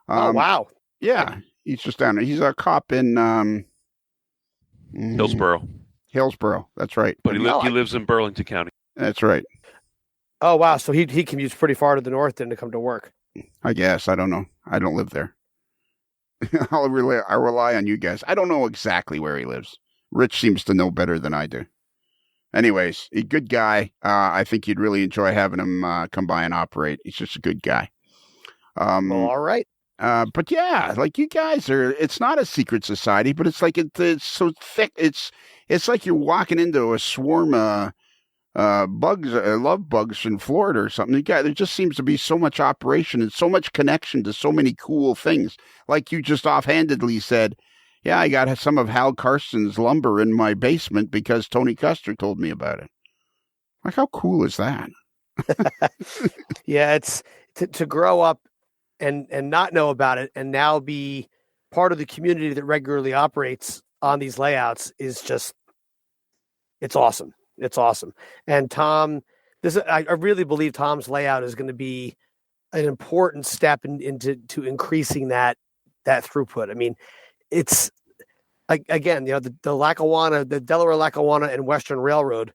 Oh, wow. Yeah. He's just down there. He's a cop in Hillsborough. Hillsborough. That's right. But he lives in Burlington County. That's right. Oh, wow. So he commutes pretty far to the north then to come to work. I guess. I don't know. I don't live there. I rely on you guys. I don't know exactly where he lives. Rich seems to know better than I do. Anyways, a good guy. I think you'd really enjoy having him come by and operate. He's just a good guy. Well, all right. But yeah, like you guys are, it's not a secret society, but it's like it's so thick. It's like you're walking into a swarm of bugs, love bugs in Florida or something. There just seems to be so much operation and so much connection to so many cool things. Like you just offhandedly said, yeah, I got some of Hal Carson's lumber in my basement because Tony Custer told me about it. Like, how cool is that? Yeah, it's to grow up and not know about it and now be part of the community that regularly operates on these layouts is just, it's awesome. It's awesome. And Tom, I really believe Tom's layout is going to be an important step into increasing that throughput. I mean, it's again, the Lackawanna, the Delaware-Lackawanna and Western Railroad.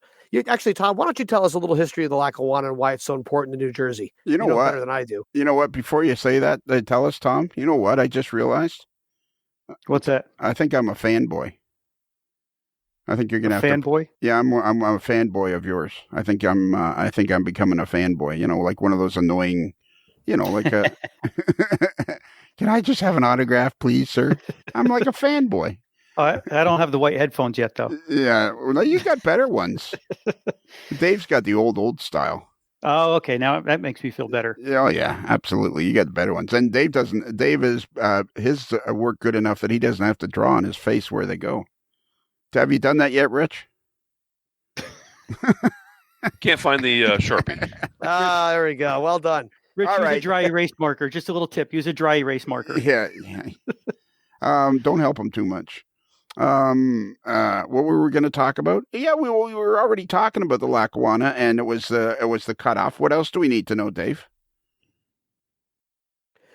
Actually, Tom, why don't you tell us a little history of the Lackawanna and why it's so important to New Jersey? You know what? Better than I do. You know what? Before you say that, tell us, Tom. You know what? I just realized. What's that? I think I'm a fanboy. I think you're gonna have fanboy. Yeah, I'm a fanboy of yours. I think I'm becoming a fanboy. You know, like one of those annoying. You know, like a. Can I just have an autograph, please, sir? I'm like a fanboy. I don't have the white headphones yet, though. Yeah, well, you got better ones. Dave's got the old style. Oh, okay. Now that makes me feel better. Oh yeah, absolutely. You got the better ones. And Dave doesn't. Dave is his work good enough that he doesn't have to draw on his face where they go. Have you done that yet, Rich? Can't find the Sharpie. There we go. Well done. Rich, All use right. a dry erase marker. Just a little tip. Use a dry erase marker. Yeah. Don't help him too much. What were we going to talk about? Yeah, we were already talking about the Lackawanna, and it was the Cutoff. What else do we need to know, Dave?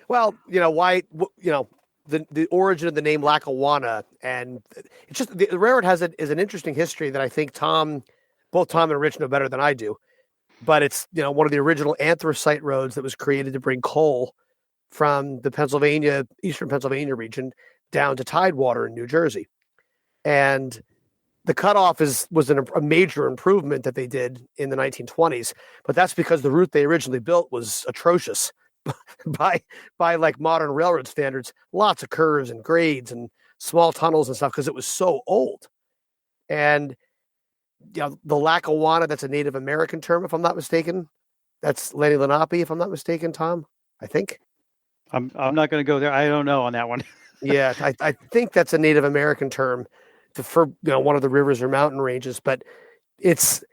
Well, why, the origin of the name Lackawanna, and it's just the railroad is an interesting history that I think both Tom and Rich know better than I do. But it's one of the original anthracite roads that was created to bring coal from the eastern Pennsylvania region down to Tidewater in New Jersey, and the Cutoff was a major improvement that they did in the 1920s. But that's because the route they originally built was atrocious. by like modern railroad standards, lots of curves and grades and small tunnels and stuff because it was so old. And the Lackawanna, that's a Native American term, if I'm not mistaken. That's Lenni Lenape, if I'm not mistaken, Tom. I think. I'm not going to go there. I don't know on that one. Yeah, I think that's a Native American term for one of the rivers or mountain ranges, but it's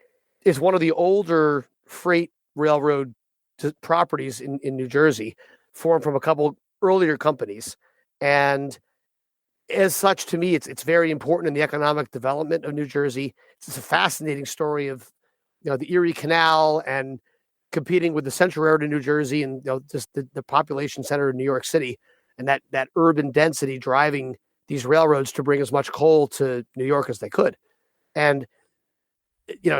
one of the older freight railroad properties in New Jersey, formed from a couple earlier companies. And as such, to me, it's very important in the economic development of New Jersey. It's a fascinating story of, the Erie Canal and competing with the Central Railroad in New Jersey and just the population center in New York City, and that urban density driving these railroads to bring as much coal to New York as they could. And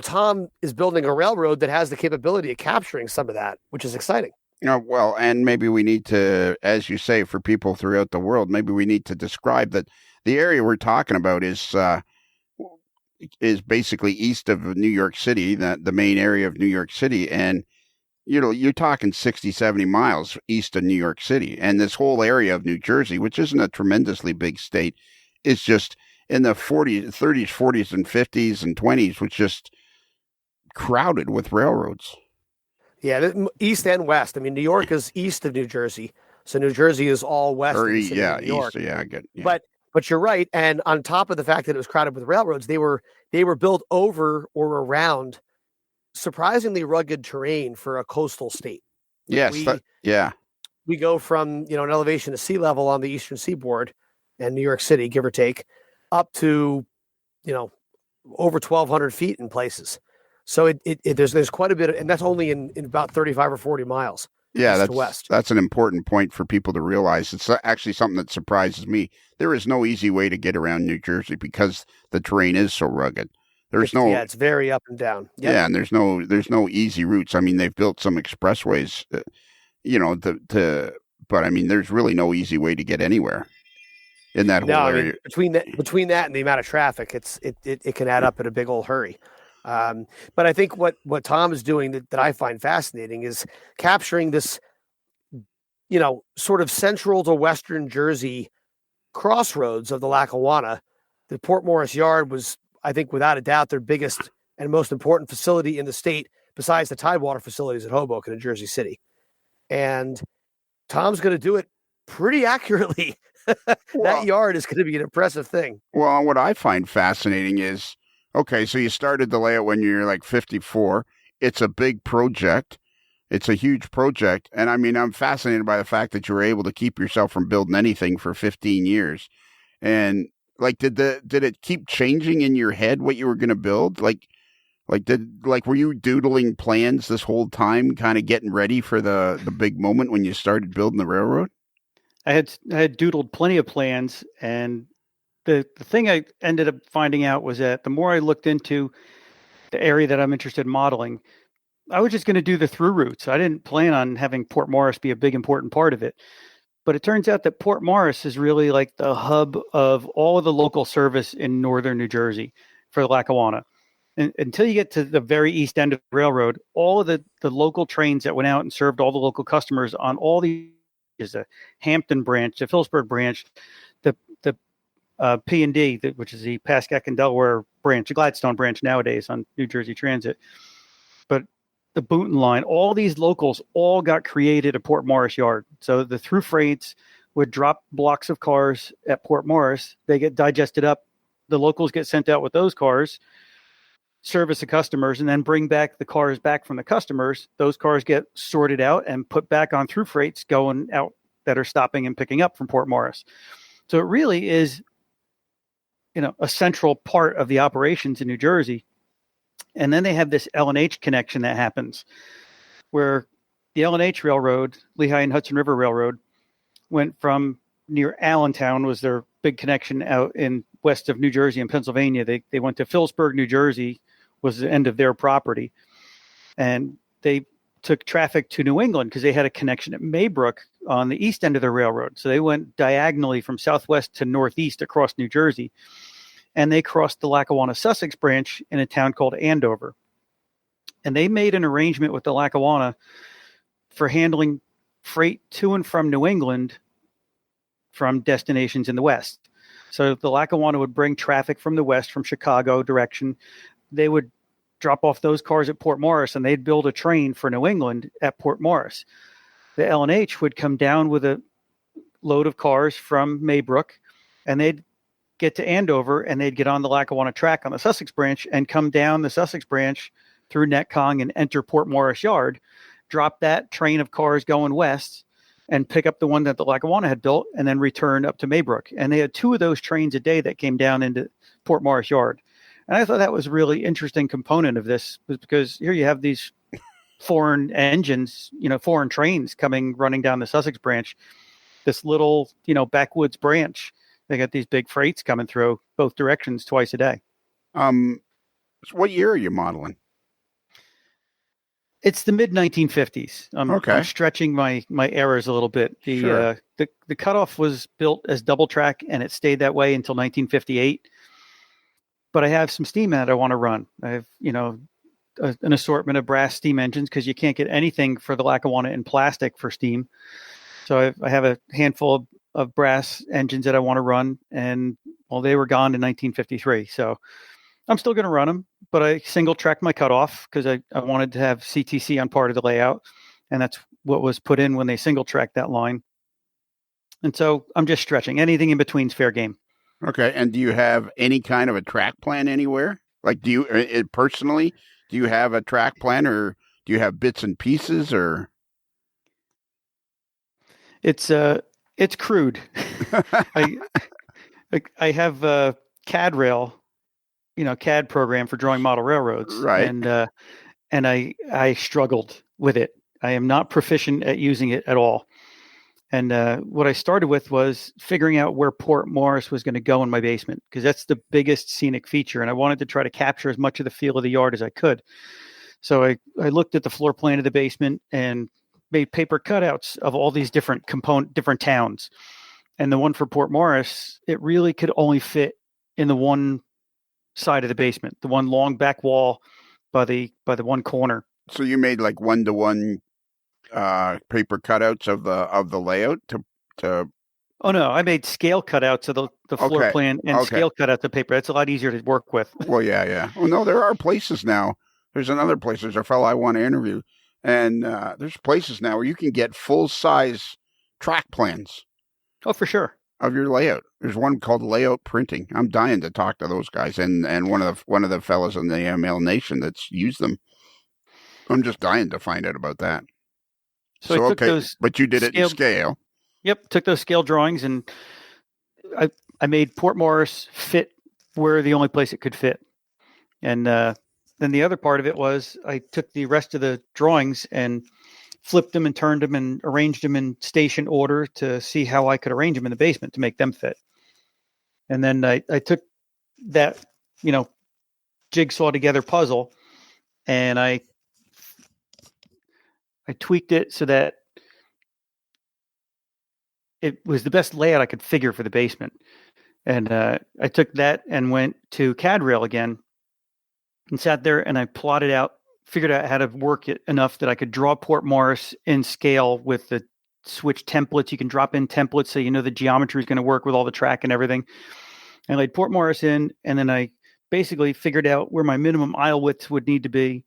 Tom is building a railroad that has the capability of capturing some of that, which is exciting. Well, and maybe we need to, as you say, for people throughout the world, maybe we need to describe that the area we're talking about is basically east of New York City, the main area of New York City. And, you're talking 60, 70 miles east of New York City. And this whole area of New Jersey, which isn't a tremendously big state, is just in the 30s, 40s, and 50s and 20s, was just crowded with railroads. Yeah, east and west. I mean, New York is east of New Jersey, so New Jersey is all west of the city of New York. East, yeah, good. Yeah. But you're right, and on top of the fact that it was crowded with railroads, they were built over or around surprisingly rugged terrain for a coastal state. Yes. Yeah. We go from, an elevation to sea level on the eastern seaboard and New York City, give or take, up to, over 1,200 feet in places. So there's quite a bit, and that's only in about 35 or 40 miles. Yeah, east to west. that's an important point for people to realize. It's actually something that surprises me. There is no easy way to get around New Jersey because the terrain is so rugged. It's very up and down. Yep. Yeah, and there's no easy routes. I mean, they've built some expressways, but I mean, there's really no easy way to get anywhere in that whole area. Between that and the amount of traffic, it can add up in a big old hurry. But I think what Tom is doing that I find fascinating is capturing this, sort of central to western Jersey crossroads of the Lackawanna. The Port Morris Yard was, I think, without a doubt, their biggest and most important facility in the state, besides the Tidewater facilities at Hoboken and Jersey City. And Tom's going to do it pretty accurately. That yard is going to be an impressive thing. Well, what I find fascinating is, okay, so you started the layout when you're like 54. It's a big project. It's a huge project. And I mean, I'm fascinated by the fact that you were able to keep yourself from building anything for 15 years. And like, did it keep changing in your head what you were going to build? Were you doodling plans this whole time, kind of getting ready for the big moment when you started building the railroad? I had doodled plenty of plans, and the thing I ended up finding out was that the more I looked into the area that I'm interested in modeling, I was just going to do the through routes. I didn't plan on having Port Morris be a big important part of it. But it turns out that Port Morris is really like the hub of all of the local service in northern New Jersey for Lackawanna. And until you get to the very east end of the railroad, all of the local trains that went out and served all the local customers on all the Hampton branch, the Phillipsburg branch, the P&D, which is the Pascack and Delaware branch, the Gladstone branch nowadays on New Jersey Transit. But the Boonton line, all these locals all got created at Port Morris Yard. So the through freights would drop blocks of cars at Port Morris. They get digested up. The locals get sent out with those cars, service the customers, and then bring back the cars back from the customers. Those cars get sorted out and put back on through freights going out that are stopping and picking up from Port Morris. So it really is, a central part of the operations in New Jersey. And then they have this L&H connection that happens where the L&H Railroad, Lehigh and Hudson River Railroad, went from near Allentown, was their big connection out in west of New Jersey and Pennsylvania. They went to Phillipsburg, New Jersey, was the end of their property. And they took traffic to New England because they had a connection at Maybrook on the east end of the railroad. So they went diagonally from southwest to northeast across New Jersey. And they crossed the Lackawanna Sussex branch in a town called Andover. And they made an arrangement with the Lackawanna for handling freight to and from New England from destinations in the west. So the Lackawanna would bring traffic from the west, from Chicago direction. They would drop off those cars at Port Morris, and they'd build a train for New England at Port Morris. The L&H would come down with a load of cars from Maybrook, and they'd get to Andover, and they'd get on the Lackawanna track on the Sussex branch and come down the Sussex branch through Netcong and enter Port Morris Yard, drop that train of cars going west, and pick up the one that the Lackawanna had built, and then return up to Maybrook. And they had 2 of those trains a day that came down into Port Morris Yard. And I thought that was a really interesting component of this, because here you have these foreign engines, foreign trains running down the Sussex branch, this little, backwoods branch. They got these big freights coming through both directions twice a day. So what year are you modeling? It's the mid 1950s. Okay. I'm stretching my eras a little bit. Sure. The Cutoff was built as double track, and it stayed that way until 1958. But I have some steam that I want to run. I have, an assortment of brass steam engines because you can't get anything for the Lackawanna in plastic for steam. So I have a handful of brass engines that I want to run, and they were gone in 1953. So I'm still going to run them, but I single tracked my Cutoff because I wanted to have CTC on part of the layout, and that's what was put in when they single tracked that line. And so I'm just stretching. Anything in between is fair game. Okay. And do you have any kind of a track plan anywhere? Like, do you personally, do you have a track plan, or do you have bits and pieces, or? It's crude. I have a CAD rail, CAD program for drawing model railroads, Right. and I struggled with it. I am not proficient at using it at all. And what I started with was figuring out where Port Morris was going to go in my basement, because that's the biggest scenic feature. And I wanted to try to capture as much of the feel of the yard as I could. So I looked at the floor plan of the basement and made paper cutouts of all these different towns. And the one for Port Morris, it really could only fit in the one side of the basement, the one long back wall by the one corner. So you made like 1-to-1 paper cutouts of the layout to. Oh no, I made scale cutouts of the floor plan and scale cutouts of paper. That's a lot easier to work with. Well, yeah. Well, no, there are places now. There's another place. There's a fellow I want to interview, and there's places now where you can get full size track plans. Oh, for sure. Of your layout. There's one called Layout Printing. I'm dying to talk to those guys, and one of the fellows in the AML Nation that's used them. I'm just dying to find out about that. So I took those, but you did it in scale. Yep, took those scale drawings, and I made Port Morris fit where the only place it could fit. And then the other part of it was I took the rest of the drawings and flipped them and turned them and arranged them in station order to see how I could arrange them in the basement to make them fit. And then I took that, jigsaw together puzzle, and I tweaked it so that it was the best layout I could figure for the basement. And I took that and went to CAD rail again and sat there, and I figured out how to work it enough that I could draw Port Morris in scale with the switch templates. You can drop in templates so the geometry is going to work with all the track and everything. And I laid Port Morris in, and then I basically figured out where my minimum aisle width would need to be.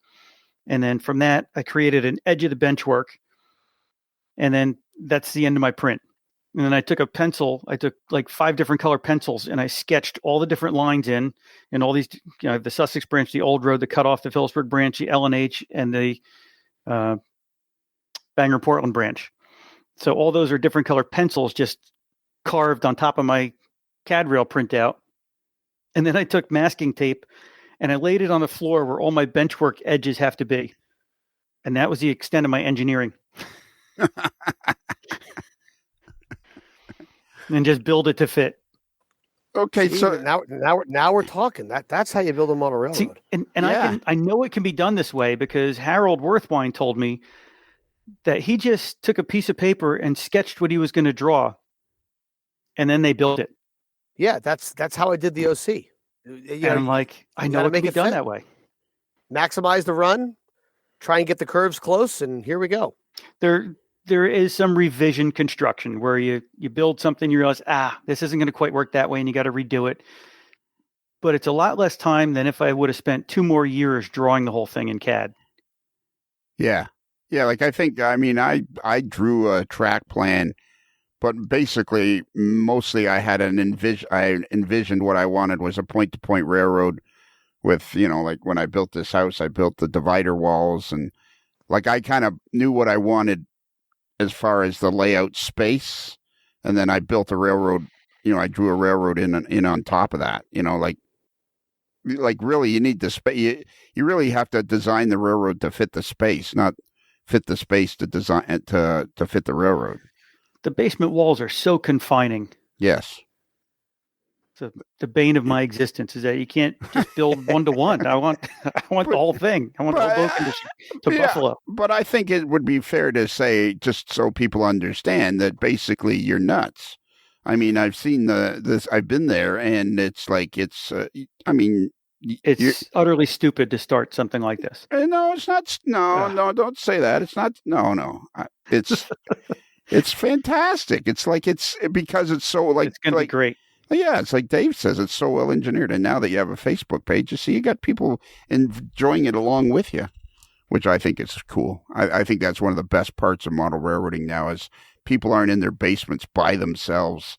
And then from that, I created an edge of the benchwork. And then that's the end of my print. And then I took a pencil. I took like 5 different color pencils, and I sketched all the different lines in all these, the Sussex branch, the Old Road, the Cutoff, the Phillipsburg branch, the L&H, and the Bangor Portland branch. So all those are different color pencils just carved on top of my CAD rail printout. And then I took masking tape and I laid it on the floor where all my benchwork edges have to be. And that was the extent of my engineering. And just build it to fit. Okay, See, so now we're talking. That's how you build a model railroad. See, and I know it can be done this way because Harold Worthwine told me that he just took a piece of paper and sketched what he was going to draw, and then they built it. Yeah, that's how I did the OC. And I'm like, I know it can be done that way. Maximize the run, try and get the curves close, and here we go. There is some revision construction where you build something, you realize, this isn't going to quite work that way, and you got to redo it. But it's a lot less time than if I would have spent 2 more years drawing the whole thing in CAD. Yeah. Like I drew a track plan, but basically, mostly I had I envisioned what I wanted was a point-to-point railroad with, like when I built this house, I built the divider walls, and like I kind of knew what I wanted as far as the layout space, and then I built a railroad. I drew a railroad in on top of that. Like really, you need the space. You really have to design the railroad to fit the space, not fit the space to design to fit the railroad. The basement walls are so confining. Yes. So the bane of my existence is that you can't just build 1-to-1. I want the whole thing. I want the whole boat condition to Buffalo. But I think it would be fair to say, just so people understand, that basically you're nuts. I mean, I've seen this. I've been there, and it's like it's utterly stupid to start something like this. No, it's not. No, don't say that. It's not. No. It's fantastic. It's like because it's so like it's going to be great. Yeah, it's like Dave says, it's so well engineered. And now that you have a Facebook page, you got people enjoying it along with you, which I think is cool. I think that's one of the best parts of model railroading now is people aren't in their basements by themselves,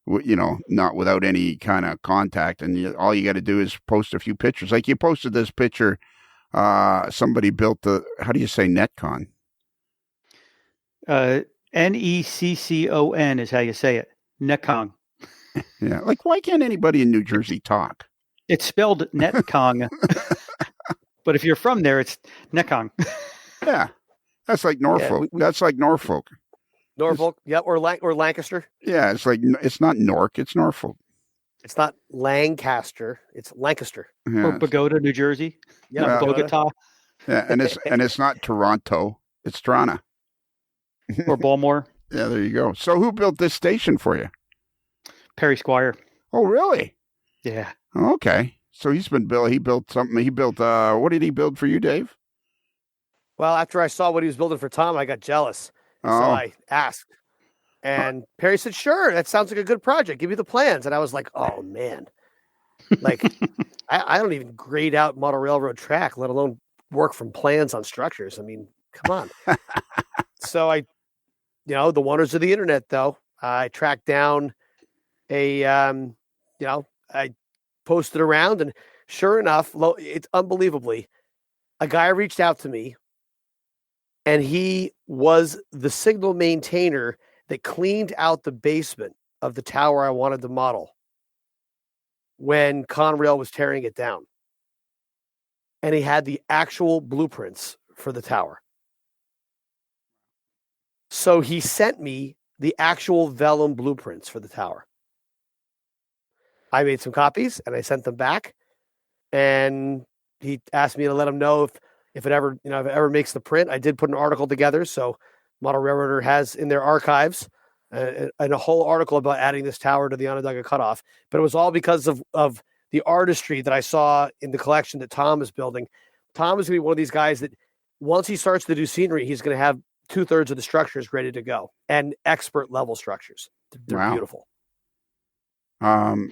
not without any kind of contact. And all you got to do is post a few pictures. Like you posted this picture, somebody built how do you say Netcon? Neccon is how you say it. Neccon. Yeah. Like, why can't anybody in New Jersey talk? It's spelled Neccon. But if you're from there, it's Neccon. Yeah. That's like Norfolk. That's like Norfolk. Norfolk, yep, or Lancaster. Yeah, it's like, it's not Newark, it's Norfolk. It's not Lancaster, it's Lancaster. Yeah. Or Bogota, New Jersey. Yep, Not Bogota. Yeah, and it's not Toronto, it's Toronto. Or Baltimore. Yeah, there you go. So who built this station for you? Perry Squire. Oh, really? Yeah. Okay. So he built something. He built, what did he build for you, Dave? Well, after I saw what he was building for Tom, I got jealous. Oh. So I asked. And Perry said, sure, that sounds like a good project. Give me the plans. And I was like, oh, man. Like, I don't even grade out model railroad track, let alone work from plans on structures. I mean, come on. So the wonders of the internet, though. I tracked down I posted around, and sure enough, it's unbelievably, a guy reached out to me, and he was the signal maintainer that cleaned out the basement of the tower I wanted to model when Conrail was tearing it down. And he had the actual blueprints for the tower. So he sent me the actual vellum blueprints for the tower. I made some copies and I sent them back, and he asked me to let him know if it ever makes the print. I did put an article together, so Model Railroader has in their archives and a whole article about adding this tower to the Onondaga Cutoff. But it was all because of the artistry that I saw in the collection that Tom is building. Tom is going to be one of these guys that once he starts to do scenery, he's going to have 2/3 of the structures ready to go, and expert level structures. They're beautiful. So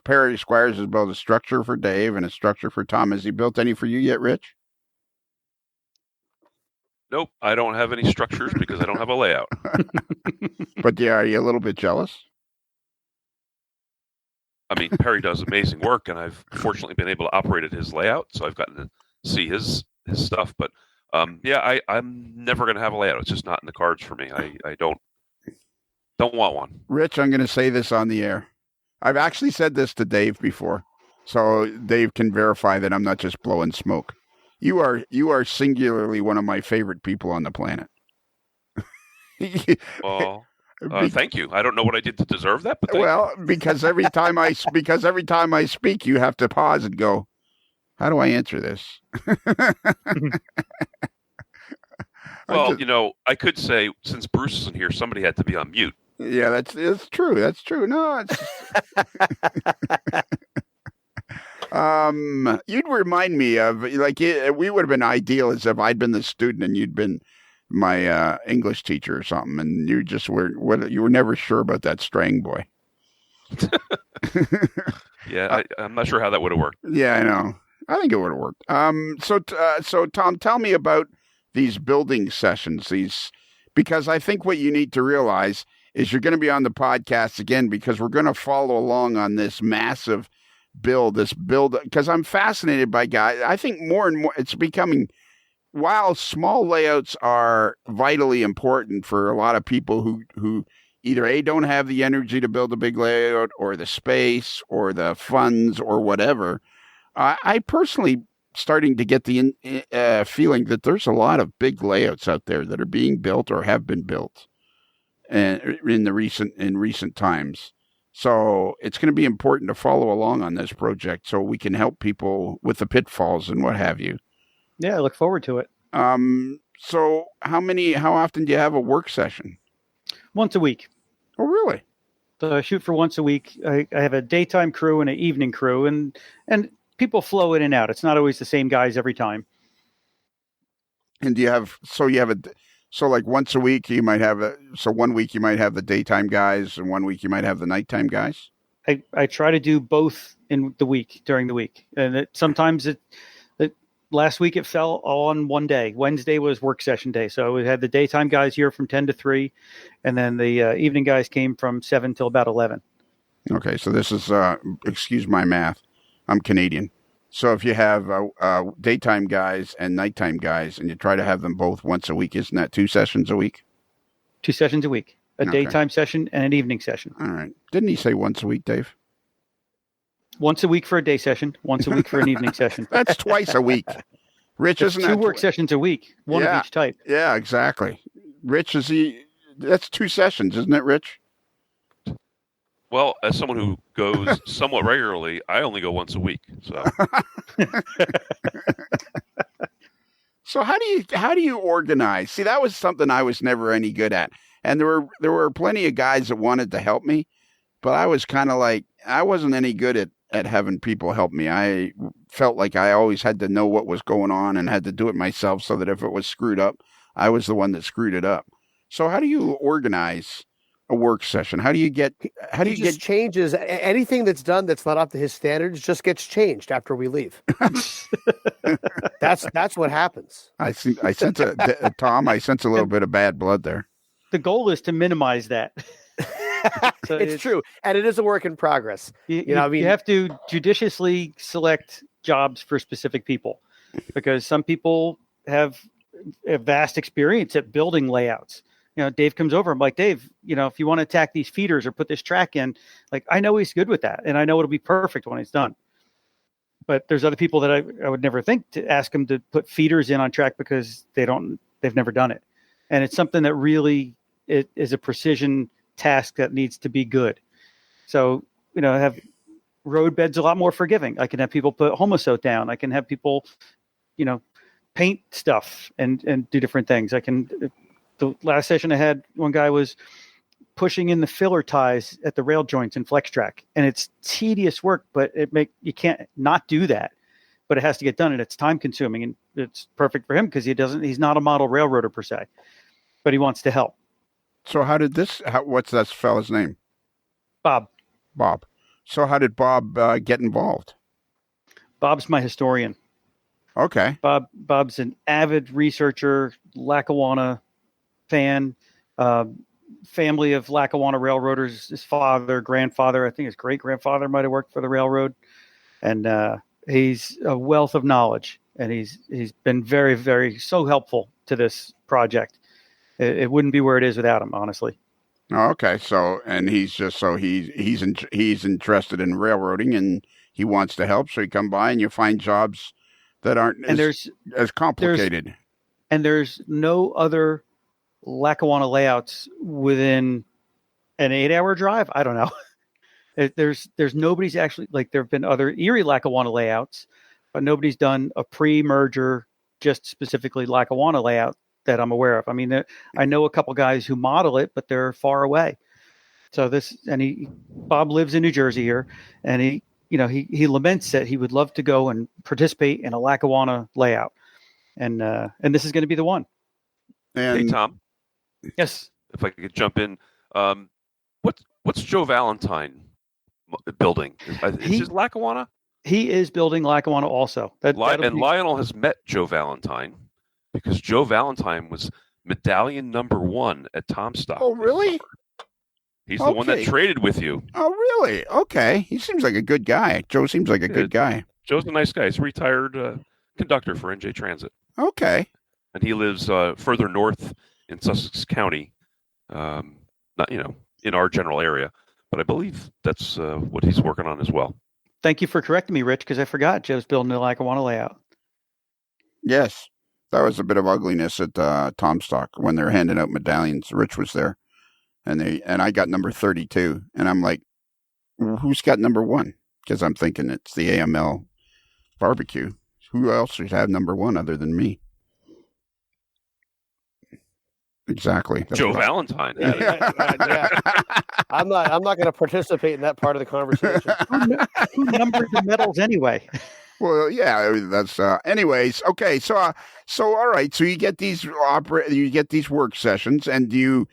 Perry Squires has built a structure for Dave and a structure for Tom. Has he built any for you yet, Rich? Nope, I don't have any structures because I don't have a layout. But yeah, are you a little bit jealous? I mean, Perry does amazing work, and I've fortunately been able to operate at his layout, so I've gotten to see his stuff. But I'm never going to have a layout. It's just not in the cards for me. I don't want one. Rich, I'm going to say this on the air. I've actually said this to Dave before, so Dave can verify that I'm not just blowing smoke. You are singularly one of my favorite people on the planet. Well, thank you. I don't know what I did to deserve that, but because every time I speak, you have to pause and go, "How do I answer this?" Well, I could say since Bruce isn't here, somebody had to be on mute. Yeah, that's true. That's true. No, it's you'd remind me of, like, we would have been ideal as if I'd been the student and you'd been my English teacher or something, and you just you were never sure about that Strang boy. Yeah, I'm not sure how that would have worked. Yeah, I know. I think it would have worked. So Tom, tell me about these building sessions. Because I think what you need to realize is you're going to be on the podcast again, because we're going to follow along on this massive build, because I'm fascinated by guys. I think more and more it's becoming, while small layouts are vitally important for a lot of people who either don't have the energy to build a big layout, or the space, or the funds, or whatever. I personally starting to get the feeling that there's a lot of big layouts out there that are being built or have been built in recent times. So it's going to be important to follow along on this project so we can help people with the pitfalls and what have you. Yeah, I look forward to it. So how often do you have a work session? Once a week. Oh, really? So I shoot for once a week. I have a daytime crew and an evening crew, and people flow in and out. It's not always the same guys every time. And like once a week you might have 1 week you might have the daytime guys, and 1 week you might have the nighttime guys? I try to do both during the week. And sometimes last week it fell all on one day. Wednesday was work session day. So we had the daytime guys here from 10 to 3, and then the evening guys came from 7 till about 11. Okay, so this is, excuse my math, I'm Canadian. So if you have daytime guys and nighttime guys, and you try to have them both once a week, isn't that 2 sessions a week? 2 sessions a week, a Okay. daytime session and an evening session. All right. Didn't he say once a week, Dave? Once a week for a day session, once a week for an evening session. That's twice a week. Rich, It's isn't 2 that work sessions a week, one Yeah. of each type. Yeah, exactly. Rich, that's 2 sessions, isn't it, Rich? Well, as someone who goes somewhat regularly, I only go once a week. So So how do you organize? See, that was something I was never any good at. And there were plenty of guys that wanted to help me, but I was kind of like, I wasn't any good at having people help me. I felt like I always had to know what was going on and had to do it myself, so that if it was screwed up, I was the one that screwed it up. So how do you organize a work session? How do you get changes anything that's done that's not up to his standards just gets changed after we leave. That's what happens. I sense Tom, I sense a little bit of bad blood there. The goal is to minimize that. So it's true, and it is a work in progress. You have to judiciously select jobs for specific people, because some people have a vast experience at building layouts. Dave comes over. I'm like, Dave, if you want to attack these feeders or put this track in, like, I know he's good with that, and I know it'll be perfect when it's done. But there's other people that I would never think to ask them to put feeders in on track, because they've never done it. And it's something that really is a precision task that needs to be good. So, have road beds a lot more forgiving. I can have people put homosote down. I can have people, paint stuff and do different things. The last session I had, one guy was pushing in the filler ties at the rail joints in flex track, and it's tedious work, but you can't not do that, but it has to get done, and it's time consuming, and it's perfect for him because he's not a model railroader per se, but he wants to help. So what's that fella's name? Bob. So how did Bob get involved? Bob's my historian. Okay. Bob's an avid researcher, Lackawanna fan, family of Lackawanna railroaders. His father, grandfather, I think his great-grandfather might have worked for the railroad. And he's a wealth of knowledge, and he's been very, very so helpful to this project. It wouldn't be where it is without him, honestly. Oh, okay. So, and he's interested in railroading, and he wants to help. So you come by and you find jobs that aren't as complicated. There's no other Lackawanna layouts within an 8-hour drive. I don't know. There's nobody's actually, like, there have been other Erie-Lackawanna layouts, but nobody's done a pre-merger, just specifically Lackawanna layout that I'm aware of. I mean, I know a couple guys who model it, but they're far away. So Bob lives in New Jersey here, and he laments that he would love to go and participate in a Lackawanna layout. And this is going to be the one. And hey, Tom. Yes. If I could jump in, what's Joe Valentine building? Is it Lackawanna? He is building Lackawanna also. Lionel has met Joe Valentine, because Joe Valentine was medallion number 1 at Comstock. Oh, really? He's the one that traded with you. Oh, really? Okay. He seems like a good guy. Joe seems like a good guy. Joe's a nice guy. He's a retired conductor for NJ Transit. Okay. And he lives further north in Sussex County, not in our general area, but I believe that's what he's working on as well. Thank you for correcting me, Rich, because I forgot Joe's building the Lackawanna layout. Yes. That was a bit of ugliness at Comstock when they were handing out medallions. Rich was there, and I got number 32, and I'm like, who's got number 1? Because I'm thinking it's the AML barbecue. Who else should have number 1 other than me? Exactly. Joe Valentine. Yeah. I'm not going to participate in that part of the conversation. Who numbered the medals anyway? Well, yeah, that's anyways. Okay. So all right. So you get these work sessions, and do you,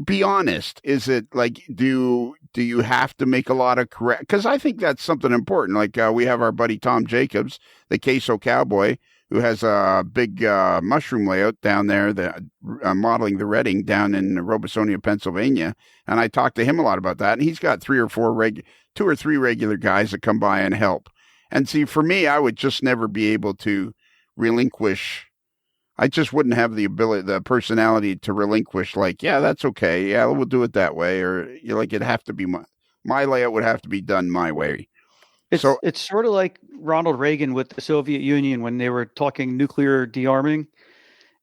be honest, is it like, do you have to make a lot of correct? Because I think that's something important. Like we have our buddy Tom Jacobs, the Queso Cowboy, who has a big mushroom layout down there, modeling the Reading down in Robesonia, Pennsylvania. And I talked to him a lot about that. And he's got 2 or 3 regular guys that come by and help. And see, for me, I would just never be able to relinquish I just wouldn't have the personality to relinquish. Like, yeah, that's okay. Yeah, we'll do it that way. Or it'd have to be my layout would have to be done my way. It's sort of like Ronald Reagan with the Soviet Union when they were talking nuclear dearming,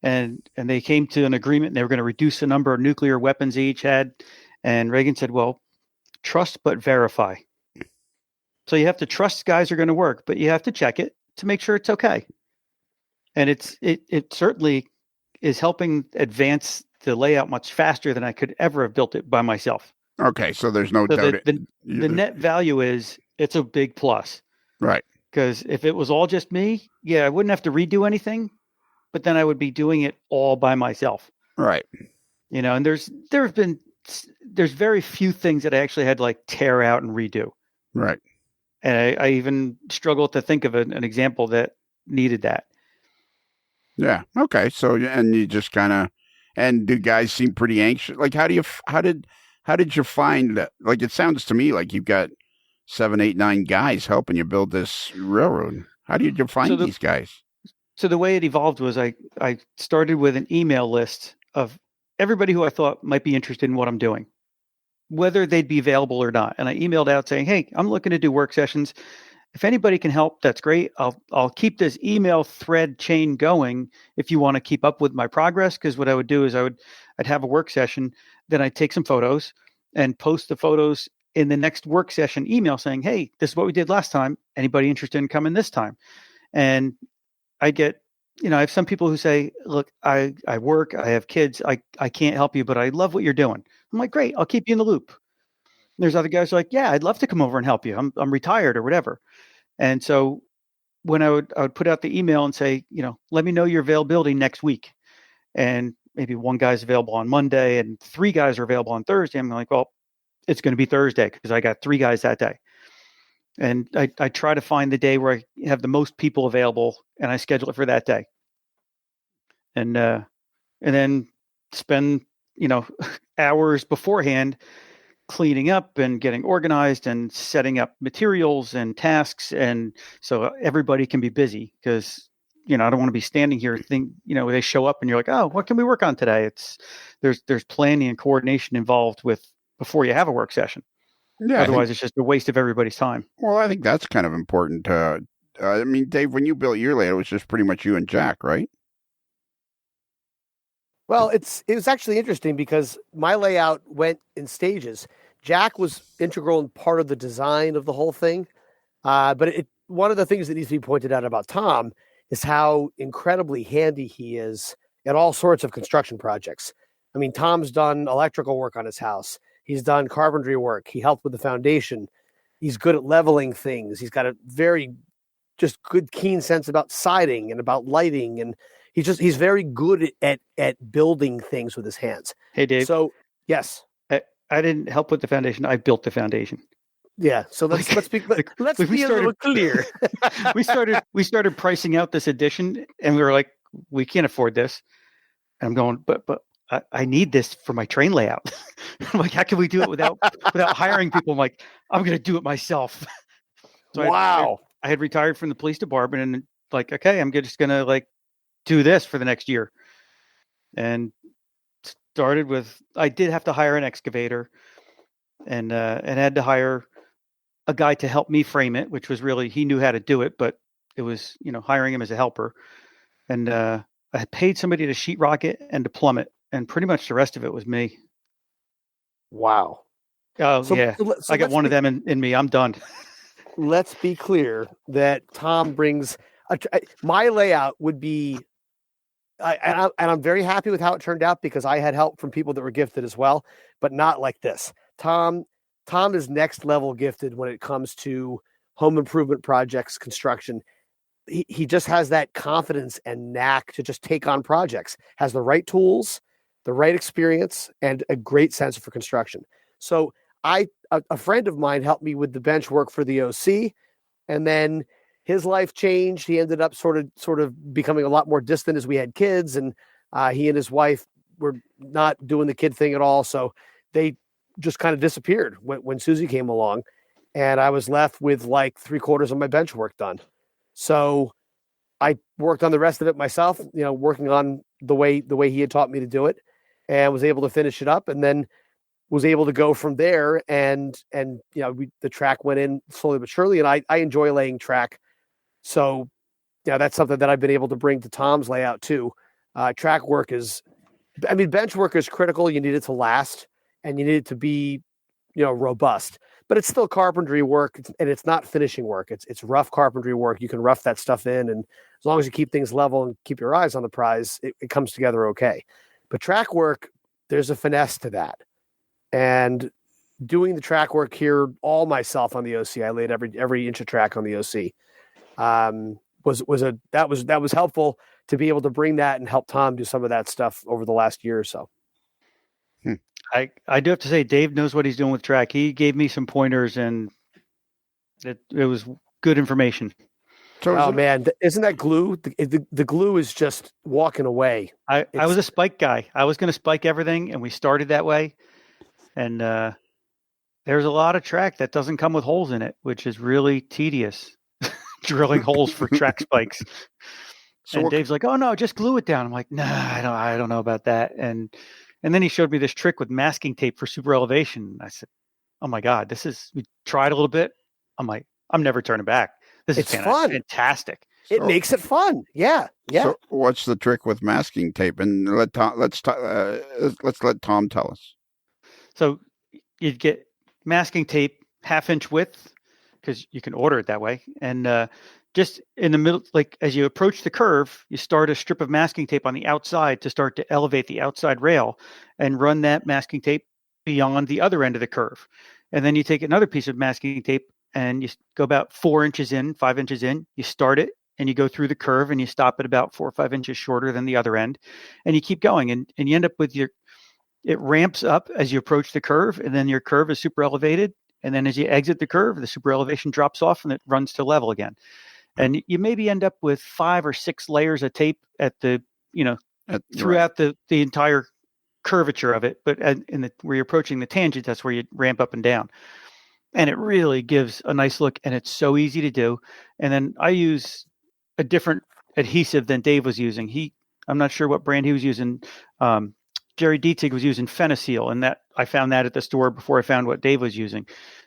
and they came to an agreement and they were going to reduce the number of nuclear weapons they each had. And Reagan said, "Well, trust but verify." So you have to trust guys are going to work, but you have to check it to make sure it's okay. And it certainly is helping advance the layout much faster than I could ever have built it by myself. Okay, so there's no doubt. The net value is it's a big plus. Right. Because if it was all just me, I wouldn't have to redo anything, but then I would be doing it all by myself. Right. And there's very few things that I actually had to like tear out and redo. Right. And I even struggle to think of an example that needed that. Yeah. Okay. So, and you just kind of, and do guys seem pretty anxious? Like, how did you find that? Like, it sounds to me like you've got 7, 8, 9 guys helping you build this railroad. How did you find these guys? So the way it evolved was I started with an email list of everybody who I thought might be interested in what I'm doing, whether they'd be available or not. And I emailed out saying, "Hey, I'm looking to do work sessions. If anybody can help, that's great. I'll keep this email thread chain going if you want to keep up with my progress." Because what I would do is I'd have a work session, then I'd take some photos and post the photos in the next work session email saying, "Hey, this is what we did last time. Anybody interested in coming this time?" And I get, I have some people who say, "Look, I work, I have kids, I can't help you, but I love what you're doing." I'm like, "Great, I'll keep you in the loop." There's other guys who are like, "Yeah, I'd love to come over and help you. I'm retired or whatever." And so when I would put out the email and say, "Let me know your availability next week." And maybe one guy's available on Monday and 3 guys are available on Thursday. I'm like, "Well, it's going to be Thursday because I got 3 guys that day." And I try to find the day where I have the most people available and I schedule it for that day. And then spend, hours beforehand cleaning up and getting organized and setting up materials and tasks. And so everybody can be busy because, I don't want to be standing here they show up and you're like, "Oh, what can we work on today?" There's planning and coordination involved before you have a work session. Yeah, otherwise it's just a waste of everybody's time. Well, I think that's kind of important. Dave, when you built your layout, it was just pretty much you and Jack, right? Well, it was actually interesting because my layout went in Jack was integral and part of the design of the whole thing. But one of the things that needs to be pointed out about Tom is how incredibly handy he is at all sorts of construction projects. I mean, Tom's done electrical work on his house. He's done carpentry work. He helped with the foundation. He's good at leveling things. He's got a very just good, keen sense about siding and about lighting. And he's very good at building things with his hands. Hey, Dave. So, yes. I didn't help with the foundation. I built the foundation. Yeah. So let's be a little clear. we started pricing out this addition and we were like, "We can't afford this." And I'm going, but I need this for my train layout. I'm like, "How can we do it without hiring people?" I'm like, "I'm going to do it myself." So wow. I had retired from the police department and like, okay, I'm just going to like do this for the next year. And started with, I did have to hire an excavator and had to hire a guy to help me frame it, which was really, he knew how to do it, but it was, hiring him as a helper. And I had paid somebody to sheetrock it and to plumb it. And pretty much the rest of it was me. Wow. Oh, yeah. So I got one of them in me. I'm done. Let's be clear that Tom brings my layout would be, and I'm very happy with how it turned out because I had help from people that were gifted as well, but not like this. Tom is next level gifted when it comes to home improvement projects, construction. He just has that confidence and knack to just take on projects, has the right tools, the right experience, and a great sense for construction. So a friend of mine helped me with the bench work for the OC, and then his life changed. He ended up sort of becoming a lot more distant as we had kids, and he and his wife were not doing the kid thing at all. So they just kind of disappeared when Susie came along, and I was left with like 3/4 of my bench work done. So I worked on the rest of it myself, working on the way he had taught me to do it, and was able to finish it up, and then was able to go from there. And the track went in slowly but surely, and I enjoy laying track. So that's something that I've been able to bring to Tom's layout too. Track work bench work is critical. You need it to last, and you need it to be, robust. But it's still carpentry work, and it's not finishing work. It's rough carpentry work. You can rough that stuff in, and as long as you keep things level and keep your eyes on the prize, it comes together okay. But track work, there's a finesse to that. And doing the track work here all myself on the OC, I laid every inch of track on the OC. That was helpful to be able to bring that and help Tom do some of that stuff over the last year or so. I do have to say, Dave knows what he's doing with track. He gave me some pointers, and it was good information. So man, isn't that glue? The glue is just walking away. I was a spike guy. I was going to spike everything, and we started that way. And there's a lot of track that doesn't come with holes in it, which is really tedious. Drilling holes for track spikes. And Dave's like, "Oh no, just glue it down." I'm like, "Nah, I don't know about that." And then he showed me this trick with masking tape for super elevation. I said, "Oh my God, we tried a little bit." I'm like, "I'm never turning back. This is fun. Fantastic." It makes it fun. Yeah. So what's the trick with masking tape? And let's let Tom tell us. So you'd get masking tape 1/2 inch width, because you can order it that way. And just in the middle, like as you approach the curve, you start a strip of masking tape on the outside to start to elevate the outside rail, and run that masking tape beyond the other end of the curve. And then you take another piece of masking tape and you go about 4 inches in, 5 inches in, you start it, and you go through the curve, and you stop at about 4 or 5 inches shorter than the other end. And you keep going, and you end up with it ramps up as you approach the curve, and then your curve is super elevated. And then as you exit the curve, the super elevation drops off and it runs to level again. And you maybe end up with 5 or 6 layers of tape throughout the entire curvature of it. But where you're approaching the tangent, that's where you ramp up and down. And it really gives a nice look, and it's so easy to do. And then I use a different adhesive than Dave was using. I'm not sure what brand he was using. Jerry Dietzig was using Fenaceal, and that I found that at the store before I found what Dave was using,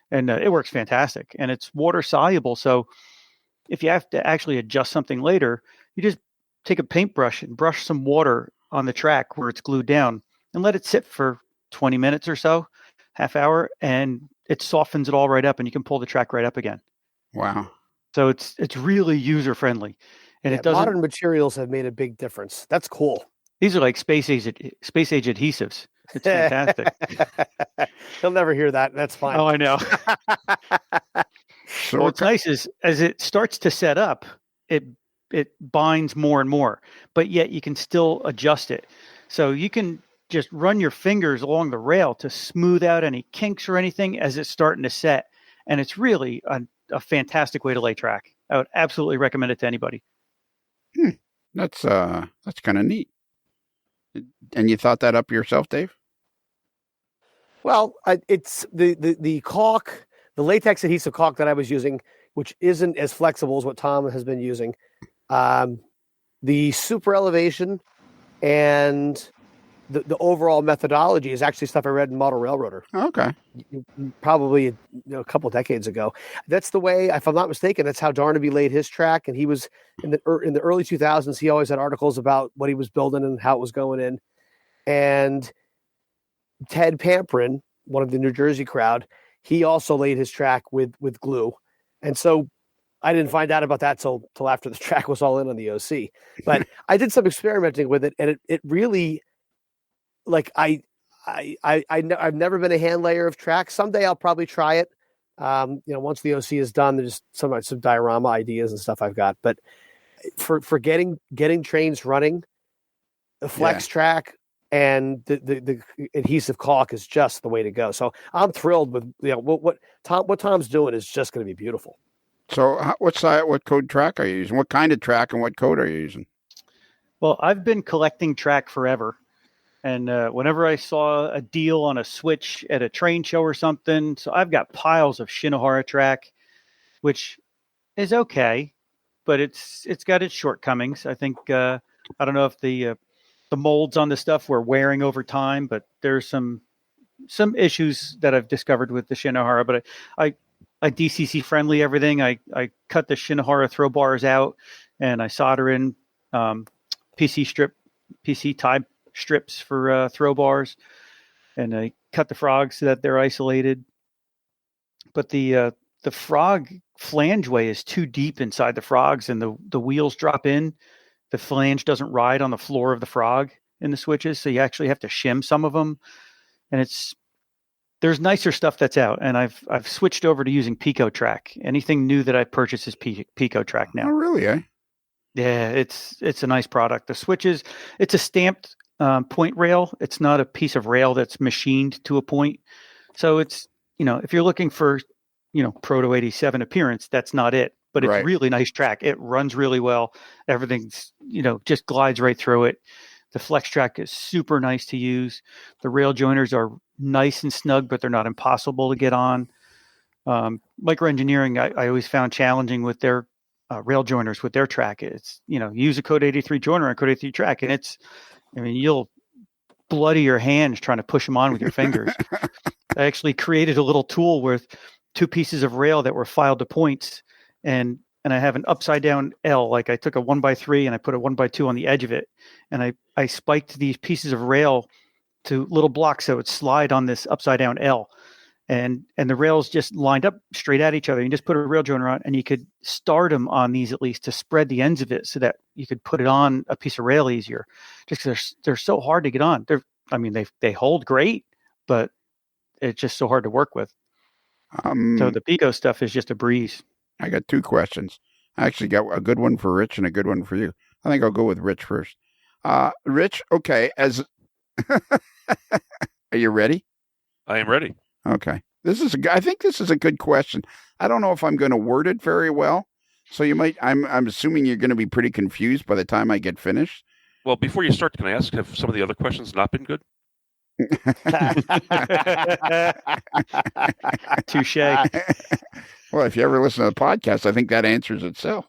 and it works fantastic. And it's water soluble, so if you have to actually adjust something later, you just take a paintbrush and brush some water on the track where it's glued down, and let it sit for 20 minutes or so, half hour, and it softens it all right up, and you can pull the track right up again. Wow! So it's really user friendly, and it doesn't. Modern materials have made a big difference. That's cool. These are like space age adhesives. It's fantastic. He'll never hear that. That's fine. Oh, I know. So what's nice is as it starts to set up, it binds more and more, but yet you can still adjust it. So you can just run your fingers along the rail to smooth out any kinks or anything as it's starting to set. And it's really a fantastic way to lay track. I would absolutely recommend it to anybody. That's kind of neat. And you thought that up yourself, Dave? Well, it's the caulk, the latex adhesive caulk that I was using, which isn't as flexible as what Tom has been using. The super elevation and the overall methodology is actually stuff I read in Model Railroader. Okay. Probably a couple decades ago. That's the way, if I'm not mistaken, that's how Darnaby laid his track. And he was in the early 2000s. He always had articles about what he was building and how it was going in. And Ted Pamprin, one of the New Jersey crowd, he also laid his track with glue. And so I didn't find out about that till after the track was all in on the OC. But I did some experimenting with it, and it really, like I've never been a hand layer of track. Someday I'll probably try it. Once the OC is done, there's some diorama ideas and stuff I've got. But for getting trains running, the flex track and the adhesive caulk is just the way to go. So I'm thrilled with what Tom's doing is just going to be beautiful. So what code track are you using? What kind of track and what code are you using? Well, I've been collecting track forever. And whenever I saw a deal on a switch at a train show or something, so I've got piles of Shinohara track, which is okay, but it's got its shortcomings. I think I don't know if the molds on the stuff were wearing over time, but there's some issues that I've discovered with the Shinohara. But I DCC friendly everything. I cut the Shinohara throw bars out, and I solder in PC type strips for throw bars, and I cut the frogs so that they're isolated. But the frog flangeway is too deep inside the frogs, and the wheels drop in. The flange doesn't ride on the floor of the frog in the switches, so you actually have to shim some of them. And there's nicer stuff that's out, and I've switched over to using Pico Track. Anything new that I purchase is Pico Track now. Oh, really? Eh? Yeah, it's a nice product. The switches, it's a stamped point rail. It's not a piece of rail that's machined to a point. So it's, if you're looking for, Proto 87 appearance, that's not it. But it's really nice track. It runs really well. Everything's, just glides right through it. The flex track is super nice to use. The rail joiners are nice and snug, but they're not impossible to get on. Microengineering, I always found challenging with their rail joiners with their track. It's, use a Code 83 joiner on Code 83 track, and you'll bloody your hands trying to push them on with your fingers. I actually created a little tool with 2 pieces of rail that were filed to points, and I have an upside down L. Like I took a 1x3 and I put a 1x2 on the edge of it, and I spiked these pieces of rail to little blocks so it would slide on this upside down L, and the rails just lined up straight at each other. You just put a rail joiner on, and you could start them on these at least to spread the ends of it so that you could put it on a piece of rail easier. Just because they're so hard to get on. They hold great, but it's just so hard to work with. So the Pico stuff is just a breeze. I got 2 questions. I actually got a good one for Rich and a good one for you. I think I'll go with Rich first. Rich, okay, are you ready? I am ready. Okay. I think this is a good question. I don't know if I'm going to word it very well. So I'm assuming you're going to be pretty confused by the time I get finished. Well, before you start, can I ask, have some of the other questions not been good? Touche. Well, if you ever listen to the podcast, I think that answers itself.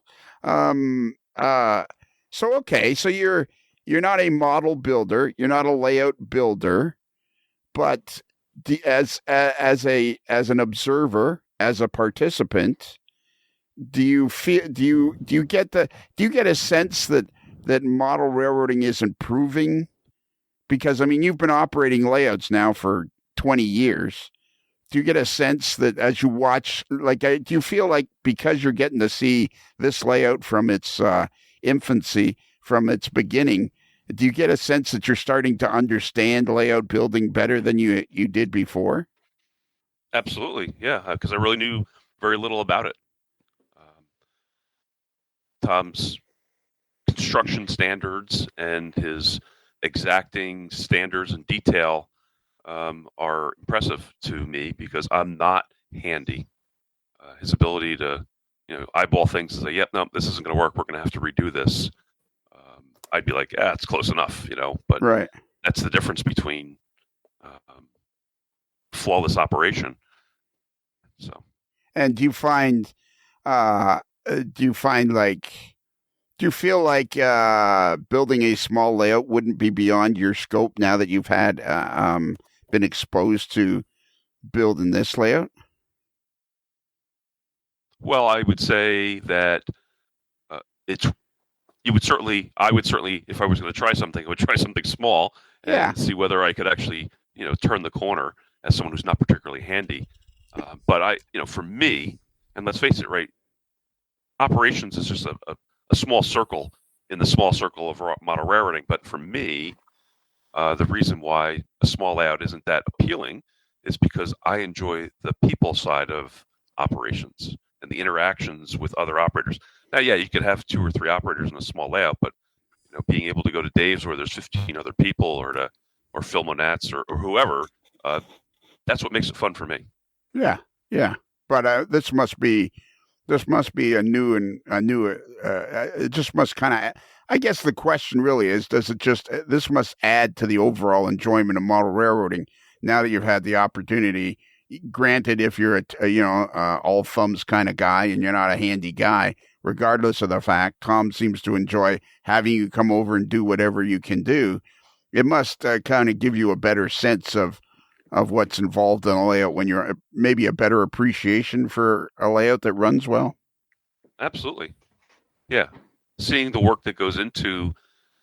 So you're not a model builder, you're not a layout builder, but as an observer, as a participant, do you get a sense that model railroading is improving? Because you've been operating layouts now for 20 years. Do you get a sense that as you watch, do you feel like because you're getting to see this layout from its infancy, from its beginning, do you get a sense that you're starting to understand layout building better than you did before? Absolutely, yeah, because I really knew very little about it. Tom's construction standards and his exacting standards and detail are impressive to me because I'm not handy. His ability to, eyeball things and say, "Yep, no, this isn't going to work. We're going to have to redo this." I'd be like, "Yeah, it's close enough," But that's the difference between flawless operation. So, and do you feel like building a small layout wouldn't be beyond your scope now that you've had been exposed to building this layout? Well, I would say that I would certainly, if I was going to try something, I would try something small and see whether I could actually, turn the corner as someone who's not particularly handy. But for me, and let's face it, right, operations is just a small circle in the small circle of model railroading. But for me, the reason why a small layout isn't that appealing is because I enjoy the people side of operations and the interactions with other operators. Now, yeah, you could have 2 or 3 operators in a small layout, but being able to go to Dave's where there's 15 other people, or Phil Monat's or whoever, that's what makes it fun for me. Yeah. But this must be a new. It just must kind of. I guess the question really is: this must add to the overall enjoyment of model railroading now that you've had the opportunity? Granted, if you're all thumbs kind of guy and you're not a handy guy, regardless of the fact Tom seems to enjoy having you come over and do whatever you can do. It must kind of give you a better sense of what's involved in a layout when you're maybe a better appreciation for a layout that runs well. Absolutely. Yeah. Seeing the work that goes into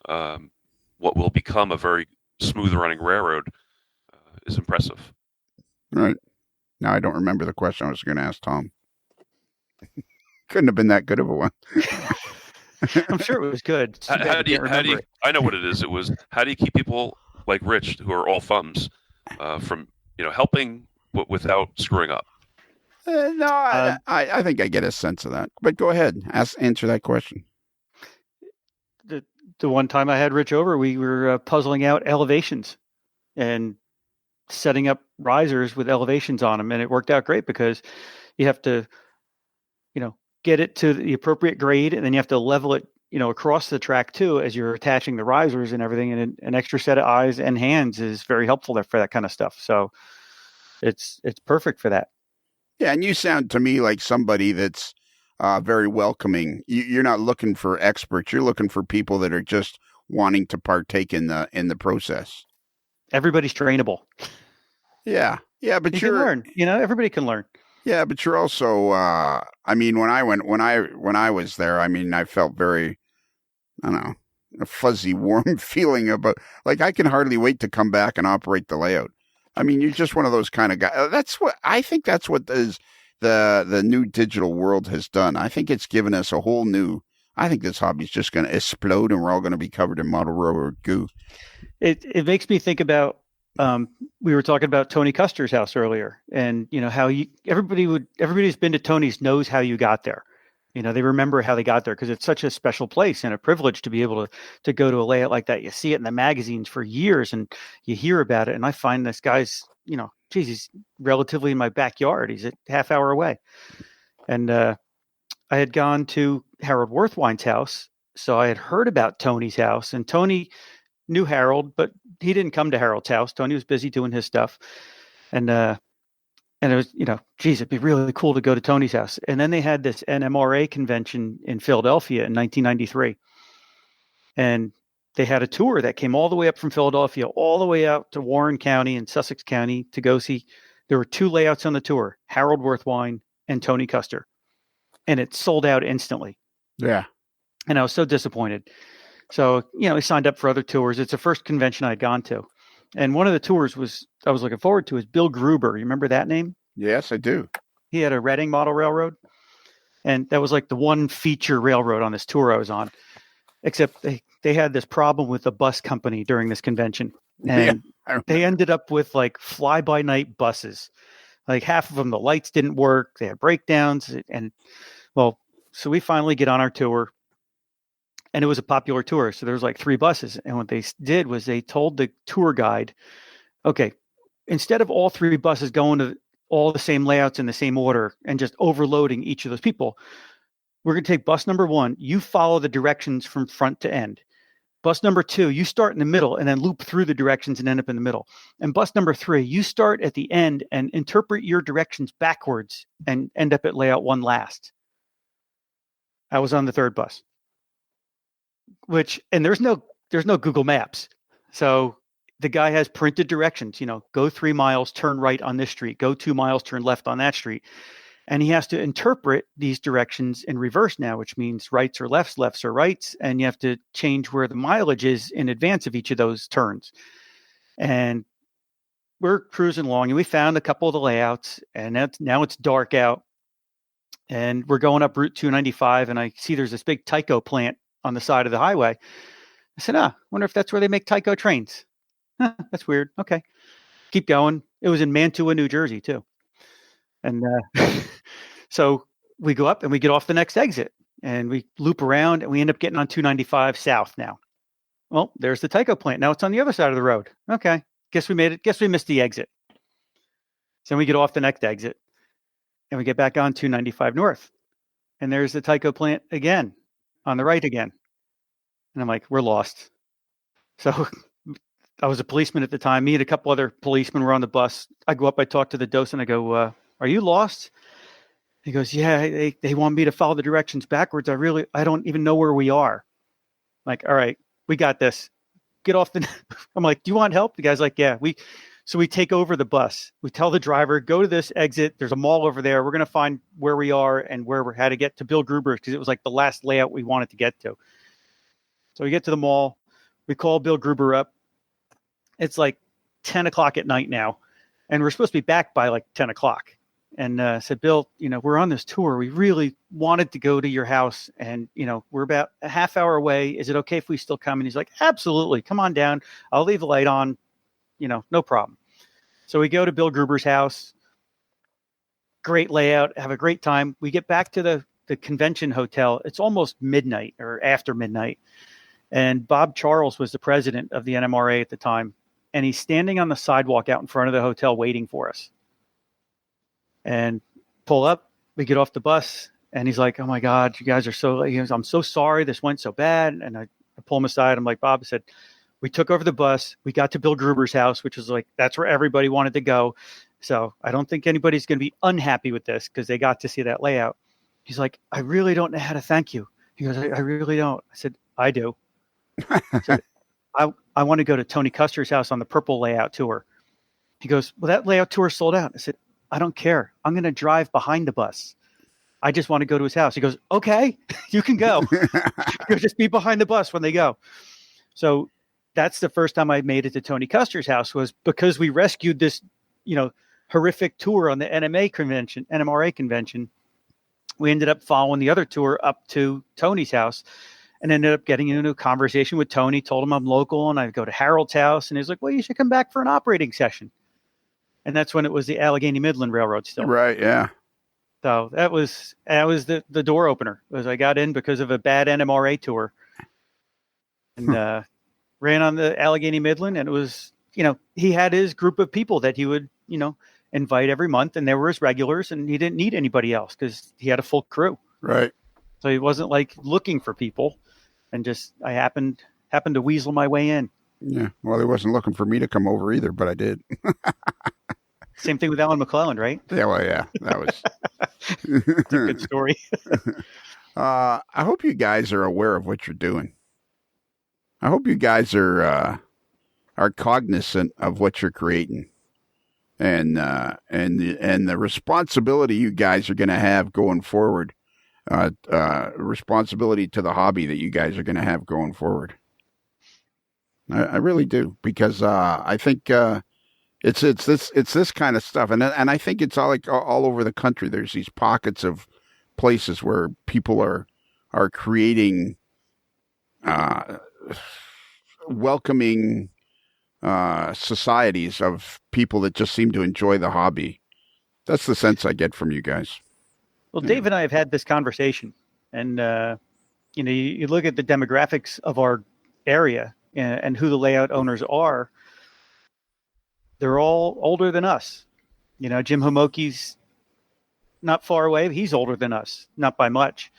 what will become a very smooth running railroad is impressive. Right. Now I don't remember the question I was going to ask Tom. Couldn't have been that good of a one. I'm sure it was good. How do you, I know what it is. It was, how do you keep people like Rich, who are all thumbs, from helping without screwing up? No, I think I get a sense of that. But go ahead, answer that question. The one time I had Rich over, we were puzzling out elevations and setting up risers with elevations on them, and it worked out great because you have to, get it to the appropriate grade, and then you have to level it, across the track too as you're attaching the risers and everything. And an extra set of eyes and hands is very helpful there for that kind of stuff. So it's perfect for that. Yeah, and you sound to me like somebody that's very welcoming. You're not looking for experts. You're looking for people that are just wanting to partake in the process. Everybody's trainable. Yeah, but you can learn. Everybody can learn. Yeah, but you're also. When I was there, I felt very, I don't know, a fuzzy, warm feeling about. Like I can hardly wait to come back and operate the layout. You're just one of those kind of guys. I think that's what the new digital world has done. I think it's given us a whole new. I think this hobby is just going to explode, and we're all going to be covered in model railroad goo. It makes me think about. We were talking about Tony Custer's house earlier, and how everybody who's been to Tony's knows how you got there. They remember how they got there because it's such a special place and a privilege to be able to go to a layout like that. You see it in the magazines for years, and you hear about it. And I find this guy's, he's relatively in my backyard. He's a half hour away, and I had gone to Harold Worthwine's house, so I had heard about Tony's house, and Tony knew Harold, but he didn't come to Harold's house. Tony was busy doing his stuff. And it was, it'd be really cool to go to Tony's house. And then they had this NMRA convention in Philadelphia in 1993. And they had a tour that came all the way up from Philadelphia, all the way out to Warren County and Sussex County to go see. There were two layouts on the tour, Harold Worthwine and Tony Custer. And it sold out instantly. Yeah. And I was so disappointed. So, I signed up for other tours. It's the first convention I had gone to. And one of the tours I was looking forward to is Bill Gruber. You remember that name? Yes, I do. He had a Reading model railroad. And that was like the one feature railroad on this tour I was on. Except they had this problem with the bus company during this convention. And they ended up with like fly-by-night buses. Like half of them, the lights didn't work. They had breakdowns. So we finally get on our tour. And it was a popular tour. So there was like 3 buses. And what they did was they told the tour guide, okay, instead of all 3 buses going to all the same layouts in the same order and just overloading each of those people, we're going to take bus number 1. You follow the directions from front to end. Bus number 2, you start in the middle and then loop through the directions and end up in the middle. And bus number 3, you start at the end and interpret your directions backwards and end up at layout 1 last. I was on the 3rd bus. And there's no Google Maps. So the guy has printed directions, go 3 miles, turn right on this street, go 2 miles, turn left on that street. And he has to interpret these directions in reverse now, which means rights or lefts, lefts or rights. And you have to change where the mileage is in advance of each of those turns. And we're cruising along and we found a couple of the layouts, and now it's dark out and we're going up Route 295. And I see there's this big Tyco plant on the side of the highway. I said, wonder if that's where they make Tyco trains. That's weird. Okay. Keep going. It was in Mantua, New Jersey too. And so we go up and we get off the next exit and we loop around and we end up getting on 295 south now. Well, there's the Tyco plant. Now it's on the other side of the road. Okay. Guess we made it. Guess we missed the exit. So we get off the next exit and we get back on 295 north. And there's the Tyco plant again. On the right again. And I'm like, we're lost. So I was a policeman at the time. Me and a couple other policemen were on the bus. I go up, I talk to the docent. I go, are you lost? He goes, yeah, they want me to follow the directions backwards. I don't even know where we are. I'm like, all right, we got this. Get off the, I'm like, do you want help? The guy's like, yeah, so we take over the bus. We tell the driver, go to this exit. There's a mall over there. We're going to find where we are and how to get to Bill Gruber's, because it was like the last layout we wanted to get to. So we get to the mall. We call Bill Gruber up. It's like 10 o'clock at night now, and we're supposed to be back by like 10 o'clock. And said, Bill, we're on this tour. We really wanted to go to your house, and, we're about a half hour away. Is it okay if we still come? And he's like, absolutely. Come on down. I'll leave the light on. No problem. So we go to Bill Gruber's house. Great layout. Have a great time. We get back to the convention hotel. It's almost midnight or after midnight. And Bob Charles was the president of the NMRA at the time. And he's standing on the sidewalk out in front of the hotel waiting for us. And pull up, we get off the bus, and he's like, oh my God, you guys are so, I'm so sorry. This went so bad. And I pull him aside. I'm like, Bob, I said, we took over the bus. We got to Bill Gruber's house, which was like, that's where everybody wanted to go. So I don't think anybody's going to be unhappy with this because they got to see that layout. He's like, I really don't know how to thank you. He goes, I really don't. I said, I do. I said, I want to go to Tony Custer's house on the purple layout tour. He goes, well, that layout tour sold out. I said, I don't care. I'm going to drive behind the bus. I just want to go to his house. He goes, okay, you can go. You'll just be behind the bus when they go. So that's the first time I made it to Tony Custer's house, was because we rescued this, horrific tour on the NMRA convention. We ended up following the other tour up to Tony's house and ended up getting into a conversation with Tony, told him I'm local and I go to Harold's house. And he's like, well, you should come back for an operating session. And that's when it was the Allegheny Midland Railroad still. Right, yeah. So that was the door opener. Was I got in because of a bad NMRA tour, and ran on the Allegheny Midland, and it was, he had his group of people that he would, invite every month, and they were his regulars, and he didn't need anybody else because he had a full crew. Right. So he wasn't like looking for people, and just I happened to weasel my way in. Yeah. Well, he wasn't looking for me to come over either, but I did. Same thing with Alan McClellan, right? Yeah, well, yeah, that was It's a good story. I hope you guys are aware of what you're doing. I hope you guys are cognizant of what you're creating, and the responsibility you guys are going to have going forward. Responsibility to the hobby that you guys are going to have going forward. I really do, because I think. It's this kind of stuff, and I think it's all over the country. There's these pockets of places where people are creating welcoming societies of people that just seem to enjoy the hobby. That's the sense I get from you guys. Well, Dave and I have had this conversation, and you look at the demographics of our area and who the layout owners are. They're all older than us. Jim Homoki's not far away. He's older than us, not by much.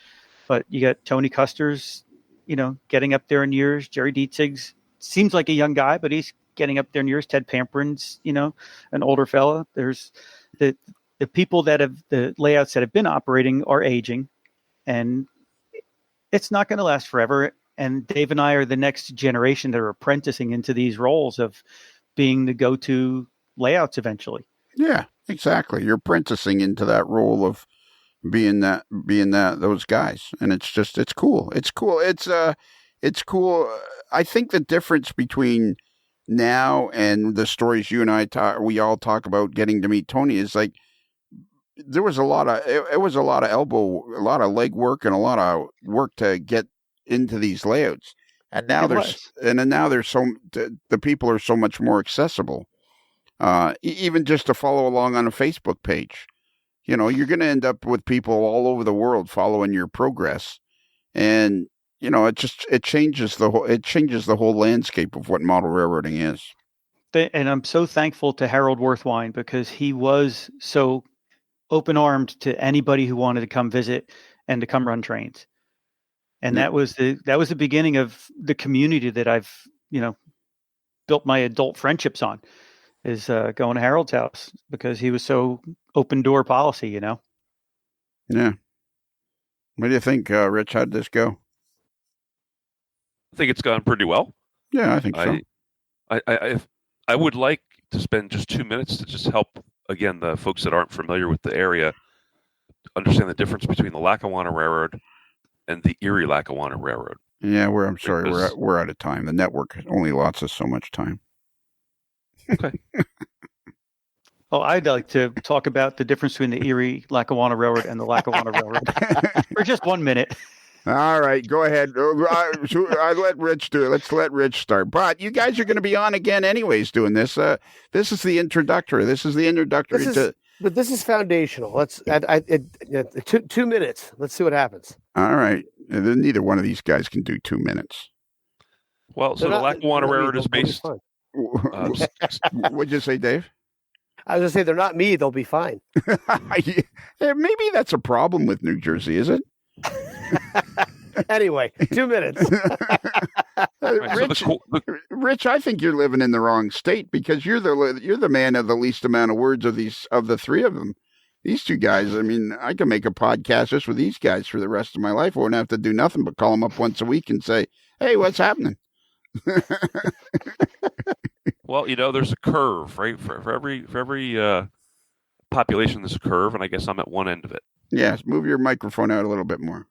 But you got Tony Custer's, getting up there in years. Jerry Dietzig's seems like a young guy, but he's getting up there in years. Ted Pamperin's, an older fella. There's the people that have the layouts that have been operating are aging, and it's not going to last forever. And Dave and I are the next generation that are apprenticing into these roles of being the go-to layouts eventually. Yeah, exactly. You're apprenticing into that role of being those guys. And it's cool. It's cool. It's cool. I think the difference between now and the stories you and we all talk about getting to meet Tony is like, there was a lot of leg work and a lot of work to get into these layouts. And now the people are so much more accessible. Even just to follow along on a Facebook page, you're going to end up with people all over the world following your progress, and it changes the whole landscape of what model railroading is. And I'm so thankful to Harold Worthwine, because he was so open-armed to anybody who wanted to come visit and to come run trains. And that was the beginning of the community that I've, built my adult friendships on, is going to Harold's house, because he was so open door policy, Yeah. What do you think, Rich? How'd this go? I think it's gone pretty well. Yeah, I think so. I would like to spend just 2 minutes to just help, again, the folks that aren't familiar with the area understand the difference between the Lackawanna Railroad and the Erie-Lackawanna Railroad. Yeah, I'm sorry, Because- we're out of time. The network only allots us so much time. Okay. Oh, I'd like to talk about the difference between the Erie-Lackawanna Railroad and the Lackawanna Railroad for just 1 minute. All right, go ahead. I let Rich do it. Let's let Rich start. But you guys are going to be on again anyways doing this. This is the introductory. But this is foundational. Let's 2 minutes. Let's see what happens. All right. Neither one of these guys can do 2 minutes. Well, so the Lackawanna Railroad is based. What'd you say, Dave? I was going to say they're not me. They'll be fine. Maybe that's a problem with New Jersey, is it? Anyway, 2 minutes. Rich, I think you're living in the wrong state because you're the man of the least amount of words of the three of them. These two guys, I mean, I can make a podcast just with these guys for the rest of my life. I wouldn't have to do nothing but call them up once a week and say, "Hey, what's happening?" Well, there's a curve, right? For every population, there's a curve, and I guess I'm at one end of it. Yes, move your microphone out a little bit more.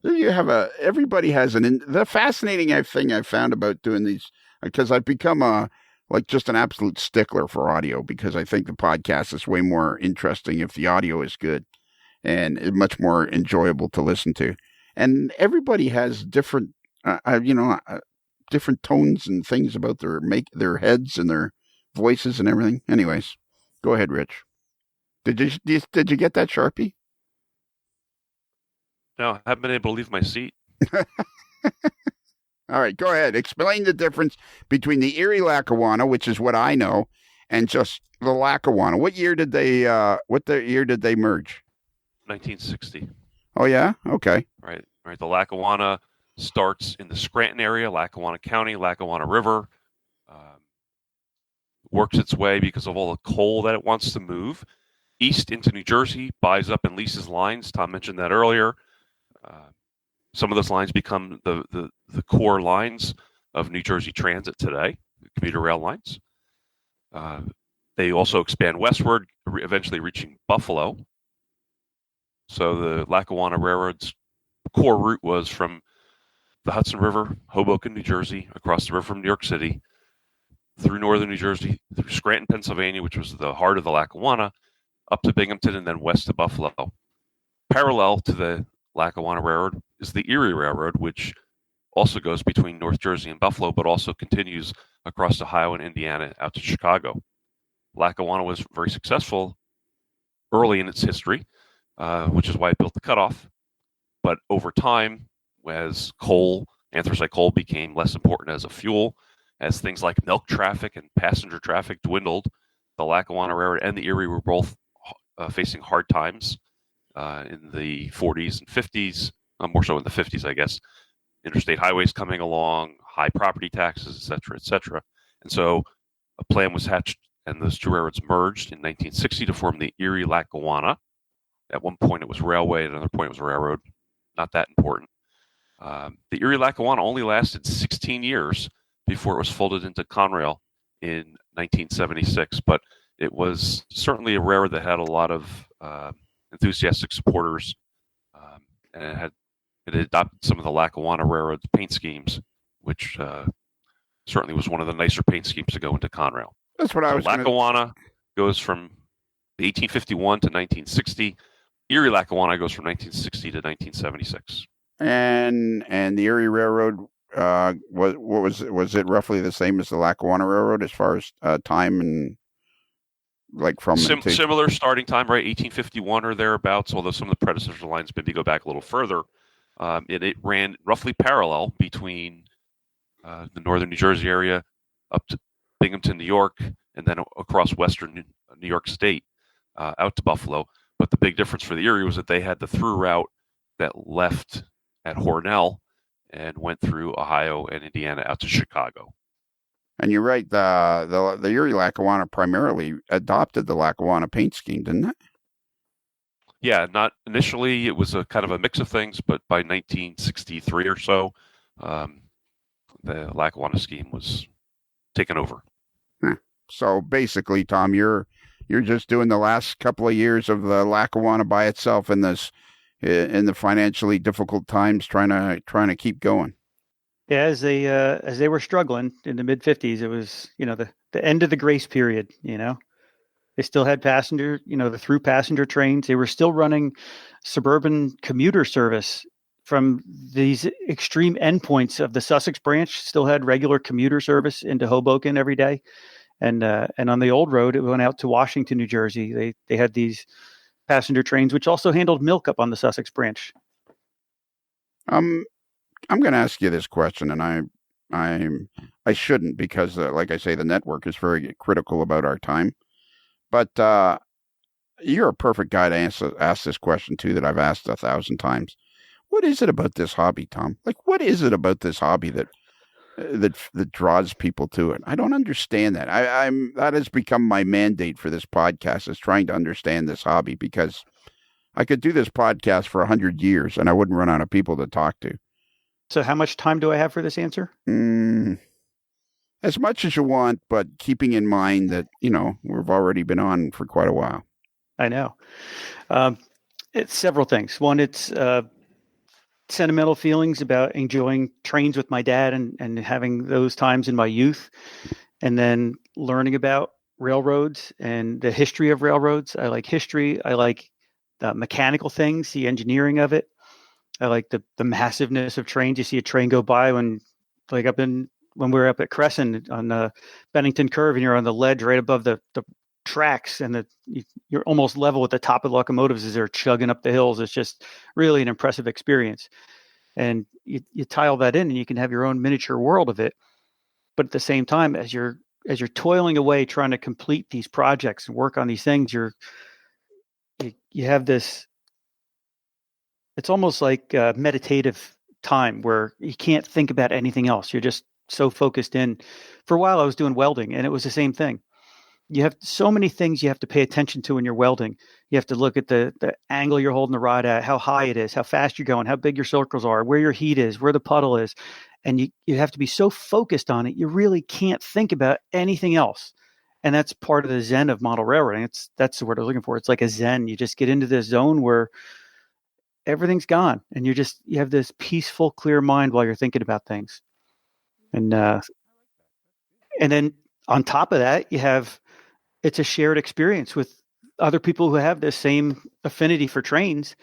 Everybody has the fascinating thing I've found about doing these, because I've become just an absolute stickler for audio, because I think the podcast is way more interesting if the audio is good and much more enjoyable to listen to. And everybody has different, different tones and things about their heads and their voices and everything. Anyways, go ahead, Rich. Did you get that Sharpie? No, I haven't been able to leave my seat. All right, go ahead. Explain the difference between the Erie-Lackawanna, which is what I know, and just the Lackawanna. What year did they merge? 1960. Oh yeah, okay. Right. The Lackawanna starts in the Scranton area, Lackawanna County, Lackawanna River. Works its way, because of all the coal that it wants to move, east into New Jersey, buys up and leases lines. Tom mentioned that earlier. Some of those lines become the core lines of New Jersey Transit today, commuter rail lines. They also expand westward, eventually reaching Buffalo. So the Lackawanna Railroad's core route was from the Hudson River, Hoboken, New Jersey, across the river from New York City, through northern New Jersey, through Scranton, Pennsylvania, which was the heart of the Lackawanna, up to Binghamton, and then west to Buffalo. Parallel to the Lackawanna Railroad is the Erie Railroad, which also goes between North Jersey and Buffalo, but also continues across Ohio and Indiana out to Chicago. Lackawanna was very successful early in its history, which is why it built the Cutoff. But over time, as anthracite coal became less important as a fuel, as things like milk traffic and passenger traffic dwindled, the Lackawanna Railroad and the Erie were both facing hard times in the 40s and 50s, more so in the 50s, I guess. Interstate highways coming along, high property taxes, et cetera, et cetera. And so a plan was hatched, and those two railroads merged in 1960 to form the Erie-Lackawanna. At one point it was railway, at another point it was railroad. Not that important. The Erie-Lackawanna only lasted 16 years before it was folded into Conrail in 1976, but it was certainly a railroad that had a lot of enthusiastic supporters, and it had adopted some of the Lackawanna Railroad's paint schemes, which certainly was one of the nicer paint schemes to go into Conrail. That's what I was. Lackawanna goes from 1851 to 1960. Erie-Lackawanna goes from 1960 to 1976. And the Erie Railroad, was it roughly the same as the Lackawanna Railroad as far as time and from similar starting time, right? 1851 or thereabouts. Although some of the predecessor lines maybe go back a little further. It ran roughly parallel between the northern New Jersey area up to Binghamton, New York, and then across western New York State out to Buffalo. But the big difference for the Erie was that they had the through route that left at Hornell and went through Ohio and Indiana out to Chicago. And you're right, the Erie-Lackawanna primarily adopted the Lackawanna paint scheme, didn't it? Yeah, not initially. It was a kind of a mix of things, but by 1963 or so, the Lackawanna scheme was taken over. So basically, Tom, you're just doing the last couple of years of the Lackawanna by itself in the financially difficult times, trying to keep going. Yeah, as they were struggling in the mid '50s, it was the end of the grace period. They still had the through passenger trains. They were still running suburban commuter service from these extreme endpoints of the Sussex branch. Still had regular commuter service into Hoboken every day, and on the old road, it went out to Washington, New Jersey. They had these passenger trains, which also handled milk up on the Sussex branch. I'm going to ask you this question, and I shouldn't because, like I say, the network is very critical about our time. But you're a perfect guy to ask this question too, that I've asked 1,000 times. What is it about this hobby, Tom? Like, what is it about this hobby that draws people to it? I don't understand that. That has become my mandate for this podcast, is trying to understand this hobby, because I could do this podcast for 100 years and I wouldn't run out of people to talk to. So how much time do I have for this answer? As much as you want, but keeping in mind that, we've already been on for quite a while. I know. It's several things. One, it's sentimental feelings about enjoying trains with my dad and having those times in my youth, and then learning about railroads and the history of railroads. I like history. I like the mechanical things, the engineering of it. I like the massiveness of trains. You see a train go by when we were up at Crescent on the Bennington Curve, and you're on the ledge right above the tracks, and you're almost level with the top of the locomotives as they're chugging up the hills. It's just really an impressive experience. And you tie all that in, and you can have your own miniature world of it. But at the same time, as you're toiling away trying to complete these projects and work on these things, you have this. It's almost like a meditative time where you can't think about anything else. You're just so focused in. For a while, I was doing welding, and it was the same thing. You have so many things you have to pay attention to when you're welding. You have to look at the angle you're holding the rod at, how high it is, how fast you're going, how big your circles are, where your heat is, where the puddle is. And you have to be so focused on it, you really can't think about anything else. And that's part of the zen of model railroading. That's the word I was looking for. It's like a zen. You just get into this zone where everything's gone, and you have this peaceful, clear mind while you're thinking about things. And then on top of that, it's a shared experience with other people who have this same affinity for trains.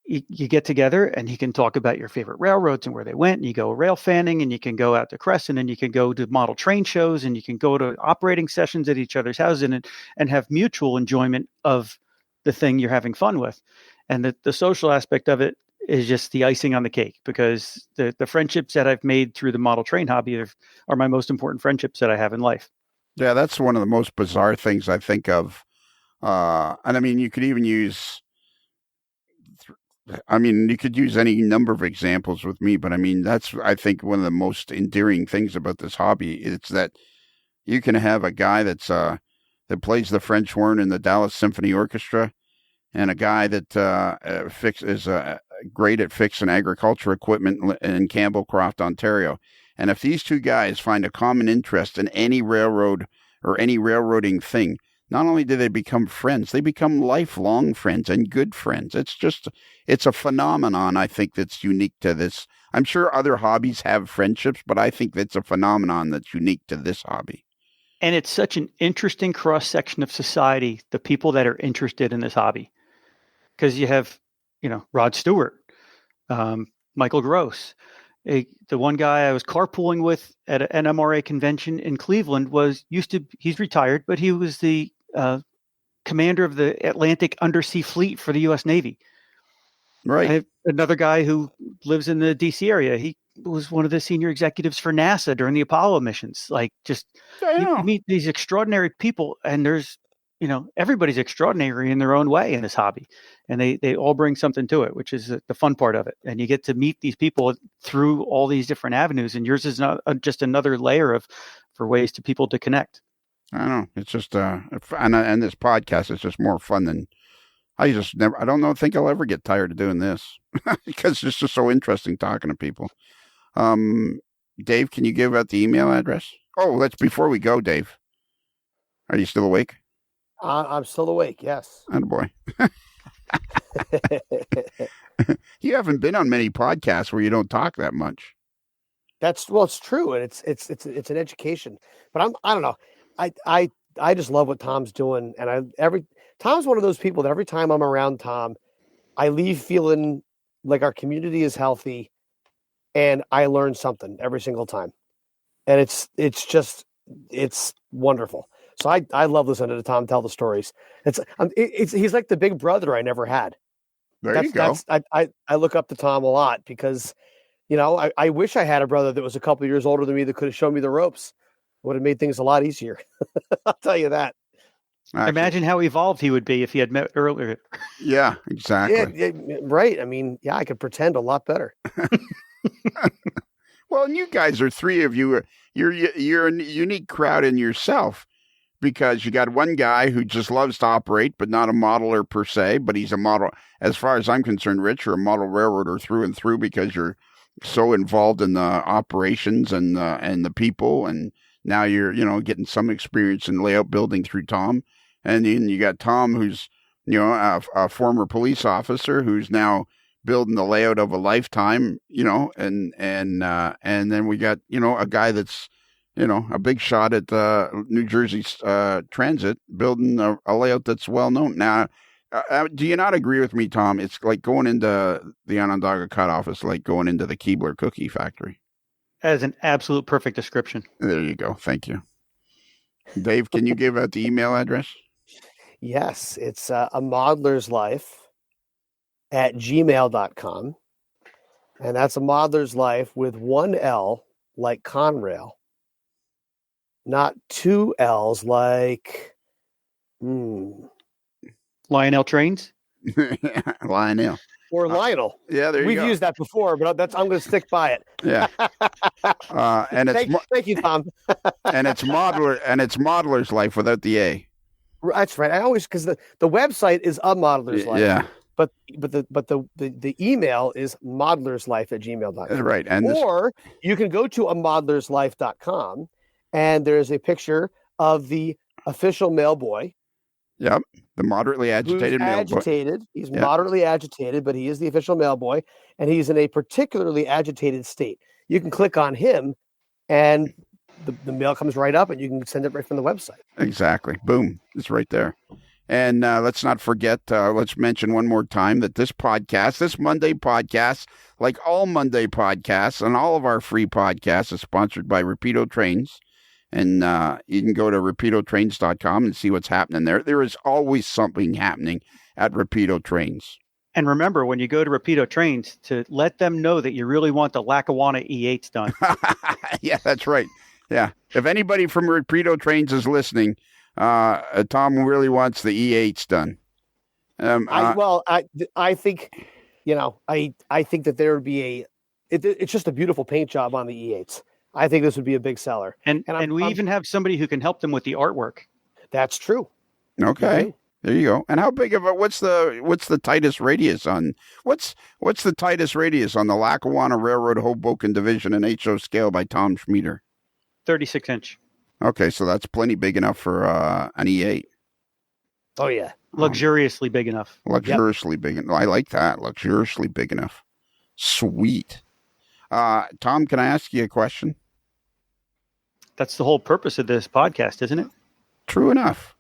You get together and you can talk about your favorite railroads and where they went, and you go rail fanning, and you can go out to Crescent, and you can go to model train shows, and you can go to operating sessions at each other's houses and have mutual enjoyment of the thing you're having fun with. And the social aspect of it is just the icing on the cake, because the friendships that I've made through the model train hobby are my most important friendships that I have in life. Yeah, that's one of the most bizarre things I think of. And I mean, you could even use, you could use any number of examples with me, but I mean, that's, I think, one of the most endearing things about this hobby. It's that you can have a guy that plays the French horn in the Dallas Symphony Orchestra, and a guy that is great at fixing agriculture equipment in Campbellcroft, Ontario. And if these two guys find a common interest in any railroad or any railroading thing, not only do they become friends, they become lifelong friends and good friends. It's a phenomenon, I think, that's unique to this. I'm sure other hobbies have friendships, but I think that's a phenomenon that's unique to this hobby. And it's such an interesting cross-section of society, the people that are interested in this hobby. Because you have, Rod Stewart, Michael Gross. The one guy I was carpooling with at an NMRA convention in Cleveland he's retired, but he was the commander of the Atlantic Undersea Fleet for the U.S. Navy. Right. I have another guy who lives in the D.C. area. He was one of the senior executives for NASA during the Apollo missions. Like, you meet these extraordinary people, and there's, everybody's extraordinary in their own way in this hobby, and they all bring something to it, which is the fun part of it. And you get to meet these people through all these different avenues, and yours is not just another layer for ways to people to connect. I don't know. It's just, and this podcast is just more fun than I don't think I'll ever get tired of doing this because it's just so interesting talking to people. Dave, can you give out the email address? Oh, before we go, Dave. Are you still awake? I'm still awake. Yes. Attaboy. You haven't been on many podcasts where you don't talk that much. It's true, and it's an education. But I don't know. I just love what Tom's doing, and Tom's one of those people that every time I'm around Tom, I leave feeling like our community is healthy, and I learn something every single time, and it's wonderful. So I love listening to Tom tell the stories. He's like the big brother I never had. You go. I look up to Tom a lot because, I wish I had a brother that was a couple of years older than me that could have shown me the ropes. Would have made things a lot easier. I'll tell you that. Actually, imagine how evolved he would be if he had met earlier. Yeah, exactly. Yeah, right. I mean, yeah, I could pretend a lot better. Well, and you guys are three of you. You're a unique crowd in yourself because you got one guy who just loves to operate, but not a modeler per se. But he's a model, as far as I'm concerned. Rich, you're a model railroader through and through because you're so involved in the operations and the people, and now you're getting some experience in layout building through Tom. And then you got Tom, who's a former police officer who's now building the layout of a lifetime, and then we got a guy that's a big shot at New Jersey Transit, building a layout that's well known. Now, do you not agree with me, Tom? It's like going into the Onondaga Cut-off. It's like going into the Keebler cookie factory. That is an absolute perfect description. There you go. Thank you. Dave, can you give out the email address? Yes, it's a modeler's life at gmail.com. And that's a modeler's life with one L like Conrail, not two L's like Lionel Trains? Lionel. Or Lionel. Yeah, there you go. We've used that before, but I'm going to stick by it. Yeah. And it's thank you, Tom. and it's modeler's life without the A. That's right. I always, because the website is a modeler's life. Yeah. But the email is modelerslife@gmail.com. Right. Or you can go to amodellerslife.com and there's a picture of the official mailboy. Yep. The moderately agitated mailboy. He's moderately agitated, but he is the official mailboy, and he's in a particularly agitated state. You can click on him and the mail comes right up and you can send it right from the website. Exactly. Boom. It's right there. And let's not forget, let's mention one more time that this Monday podcast, like all Monday podcasts and all of our free podcasts, is sponsored by Rapido Trains. And you can go to rapidotrains.com and see what's happening there. There is always something happening at Rapido Trains. And remember, when you go to Rapido Trains, to let them know that you really want the Lackawanna E8s done. Yeah, that's right. Yeah. If anybody from Rapido Trains is listening, Tom really wants the E8s done. I think, I think that there would be it's just a beautiful paint job on the E8s. I think this would be a big seller. And we even have somebody who can help them with the artwork. That's true. Okay. There you go. And how big of what's the tightest radius on what's the tightest radius on the Lackawanna Railroad Hoboken Division and HO scale by Tom Schmieder? 36-inch. Okay, so that's plenty big enough for an E8. Oh yeah. Luxuriously big enough. Luxuriously big enough. I like that. Luxuriously big enough. Sweet. Tom, can I ask you a question? That's the whole purpose of this podcast, isn't it? True enough.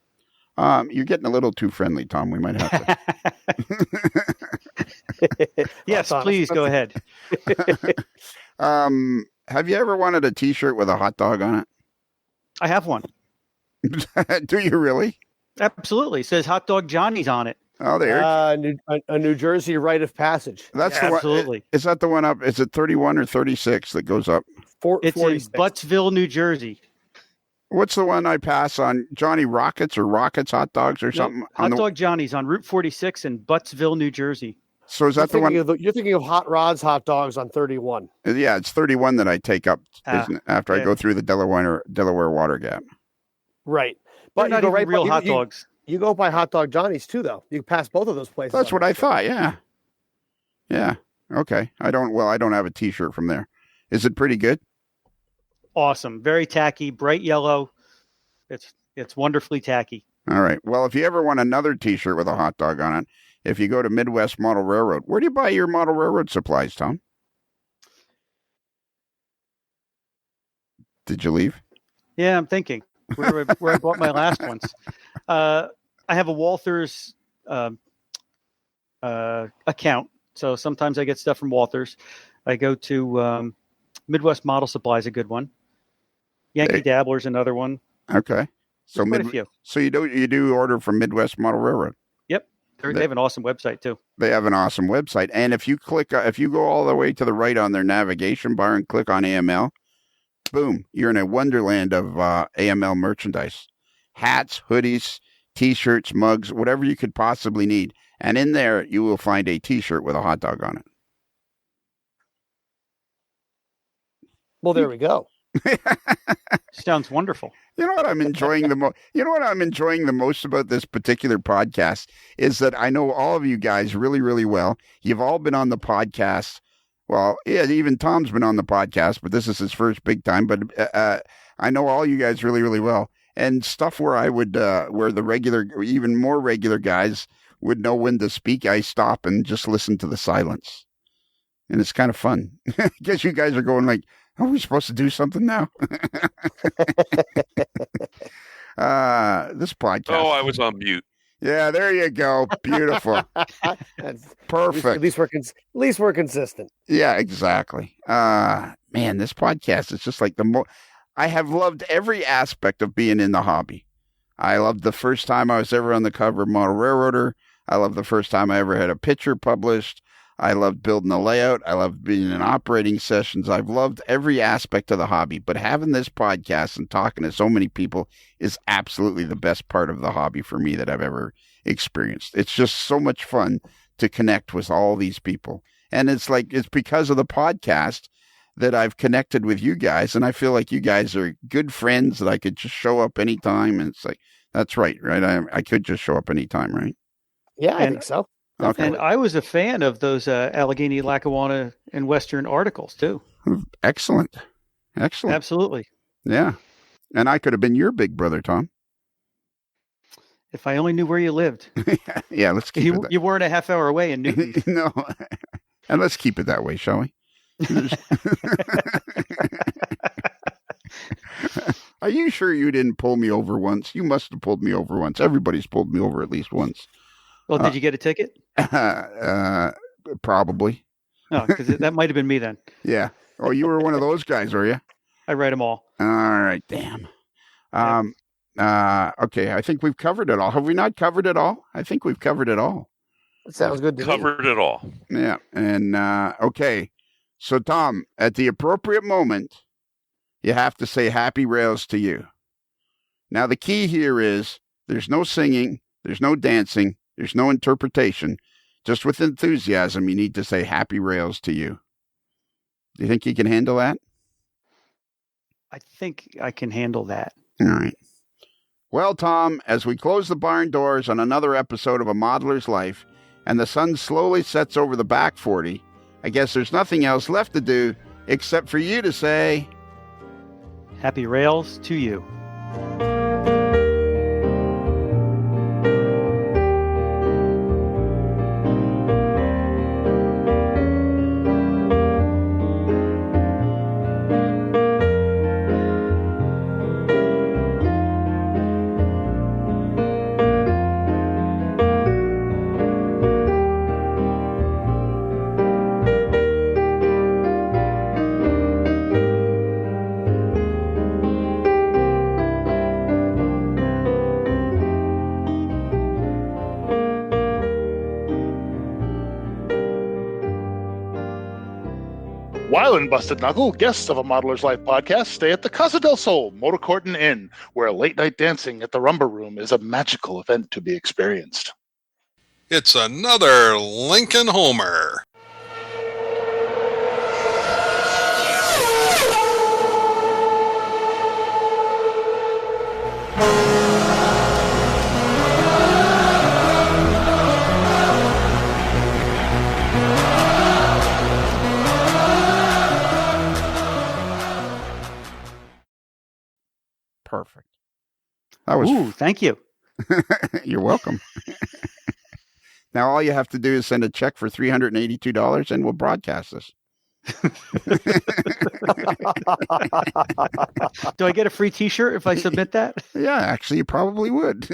You're getting a little too friendly, Tom. We might have to. Yes, please go ahead. Have you ever wanted a T-shirt with a hot dog on it? I have one. Do you really? Absolutely. It says Hot Dog Johnny's on it. Oh, there. A New Jersey rite of passage. That's the one. Absolutely. Is that the one up? Is it 31 or 36 that goes up? It's 46. In Buttsville, New Jersey. What's the one I pass on? Johnny Rockets or Rockets Hot Dogs or something? Hot Dog Johnny's on Route 46 in Buttsville, New Jersey. So is that the one? You're thinking of Hot Rod's Hot Dogs on 31. Yeah, it's 31 that I take up I go through the Delaware Water Gap. Right. But not even real hot dogs. You go by Hot Dog Johnny's too, though. You can pass both of those places. That's what I thought. Yeah. Yeah. Okay. I don't have a T-shirt from there. Is it pretty good? Awesome. Very tacky, bright yellow. It's wonderfully tacky. All right. Well, if you ever want another T-shirt with a hot dog on it, if you go to Midwest Model Railroad, where do you buy your Model Railroad supplies, Tom? Did you leave? Yeah, I'm thinking where I bought my last ones. I have a Walthers account, so sometimes I get stuff from Walthers. I go to Midwest Model Supply is a good one. Yankee Dabbler's another one. Okay, so quite a few. So you do order from Midwest Model Railroad. Yep, they have an awesome website too. They have an awesome website, and if you go all the way to the right on their navigation bar and click on AML. Boom, you're in a wonderland of AML merchandise. Hats, hoodies, T-shirts, mugs, whatever you could possibly need. And in there, you will find a T-shirt with a hot dog on it. Well, there we go. Sounds wonderful. You know what I'm enjoying the most? You know what I'm enjoying the most about this particular podcast is that I know all of you guys really, really well. You've all been on the podcast. Well, yeah, even Tom's been on the podcast, but this is his first big time. But I know all you guys really, really well. And stuff where I would, where the regular, even more regular guys would know when to speak, I stop and just listen to the silence. And it's kind of fun. I guess you guys are going like, are we supposed to do something now? This podcast. Oh, I was on mute. Yeah, there you go. Beautiful. Perfect. At least we're consistent. Yeah, exactly. Man, this podcast is just like I have loved every aspect of being in the hobby. I loved the first time I was ever on the cover of Model Railroader. I loved the first time I ever had a picture published. I loved building a layout. I loved being in operating sessions. I've loved every aspect of the hobby, but having this podcast and talking to so many people is absolutely the best part of the hobby for me that I've ever experienced. It's just so much fun to connect with all these people. And it's because of the podcast that I've connected with you guys. And I feel like you guys are good friends that I could just show up anytime. And it's like, that's right? I could just show up anytime, right? Yeah, I think so. Okay. And I was a fan of those Allegheny, Lackawanna, and Western articles too. Excellent. Absolutely. Yeah. And I could have been your big brother, Tom. If I only knew where you lived. Yeah, let's keep it. You weren't a half hour away in Newton. No. And let's keep it that way, shall we? Are you sure you didn't pull me over once? You must have pulled me over once. Everybody's pulled me over at least once. Well, did you get a ticket? Probably. No, because that might have been me then. Yeah. Oh, you were one of those guys, were you? I write them all. All right. Damn. Okay. I think we've covered it all. Have we not covered it all? I think we've covered it all. That sounds good to me. Covered it all. Yeah. And, okay. So, Tom, at the appropriate moment, you have to say happy rails to you. Now, the key here is there's no singing, there's no dancing, there's no interpretation. Just with enthusiasm, you need to say happy rails to you. Do you think you can handle that? I think I can handle that. All right. Well, Tom, as we close the barn doors on another episode of A Modeler's Life, and the sun slowly sets over the back 40, I guess there's nothing else left to do except for you to say... Happy rails to you. While in Busted Knuckle, guests of A Modeler's Life podcast stay at the Casa del Sol Motor Court and Inn, where late night dancing at the Rumba Room is a magical event to be experienced. It's another Lincoln Homer. perfect. That was. Ooh, thank you. You're welcome. Now all you have to do is send a check for $382, and we'll broadcast this. Do I get a free T-shirt if I submit that? Yeah, actually, you probably would.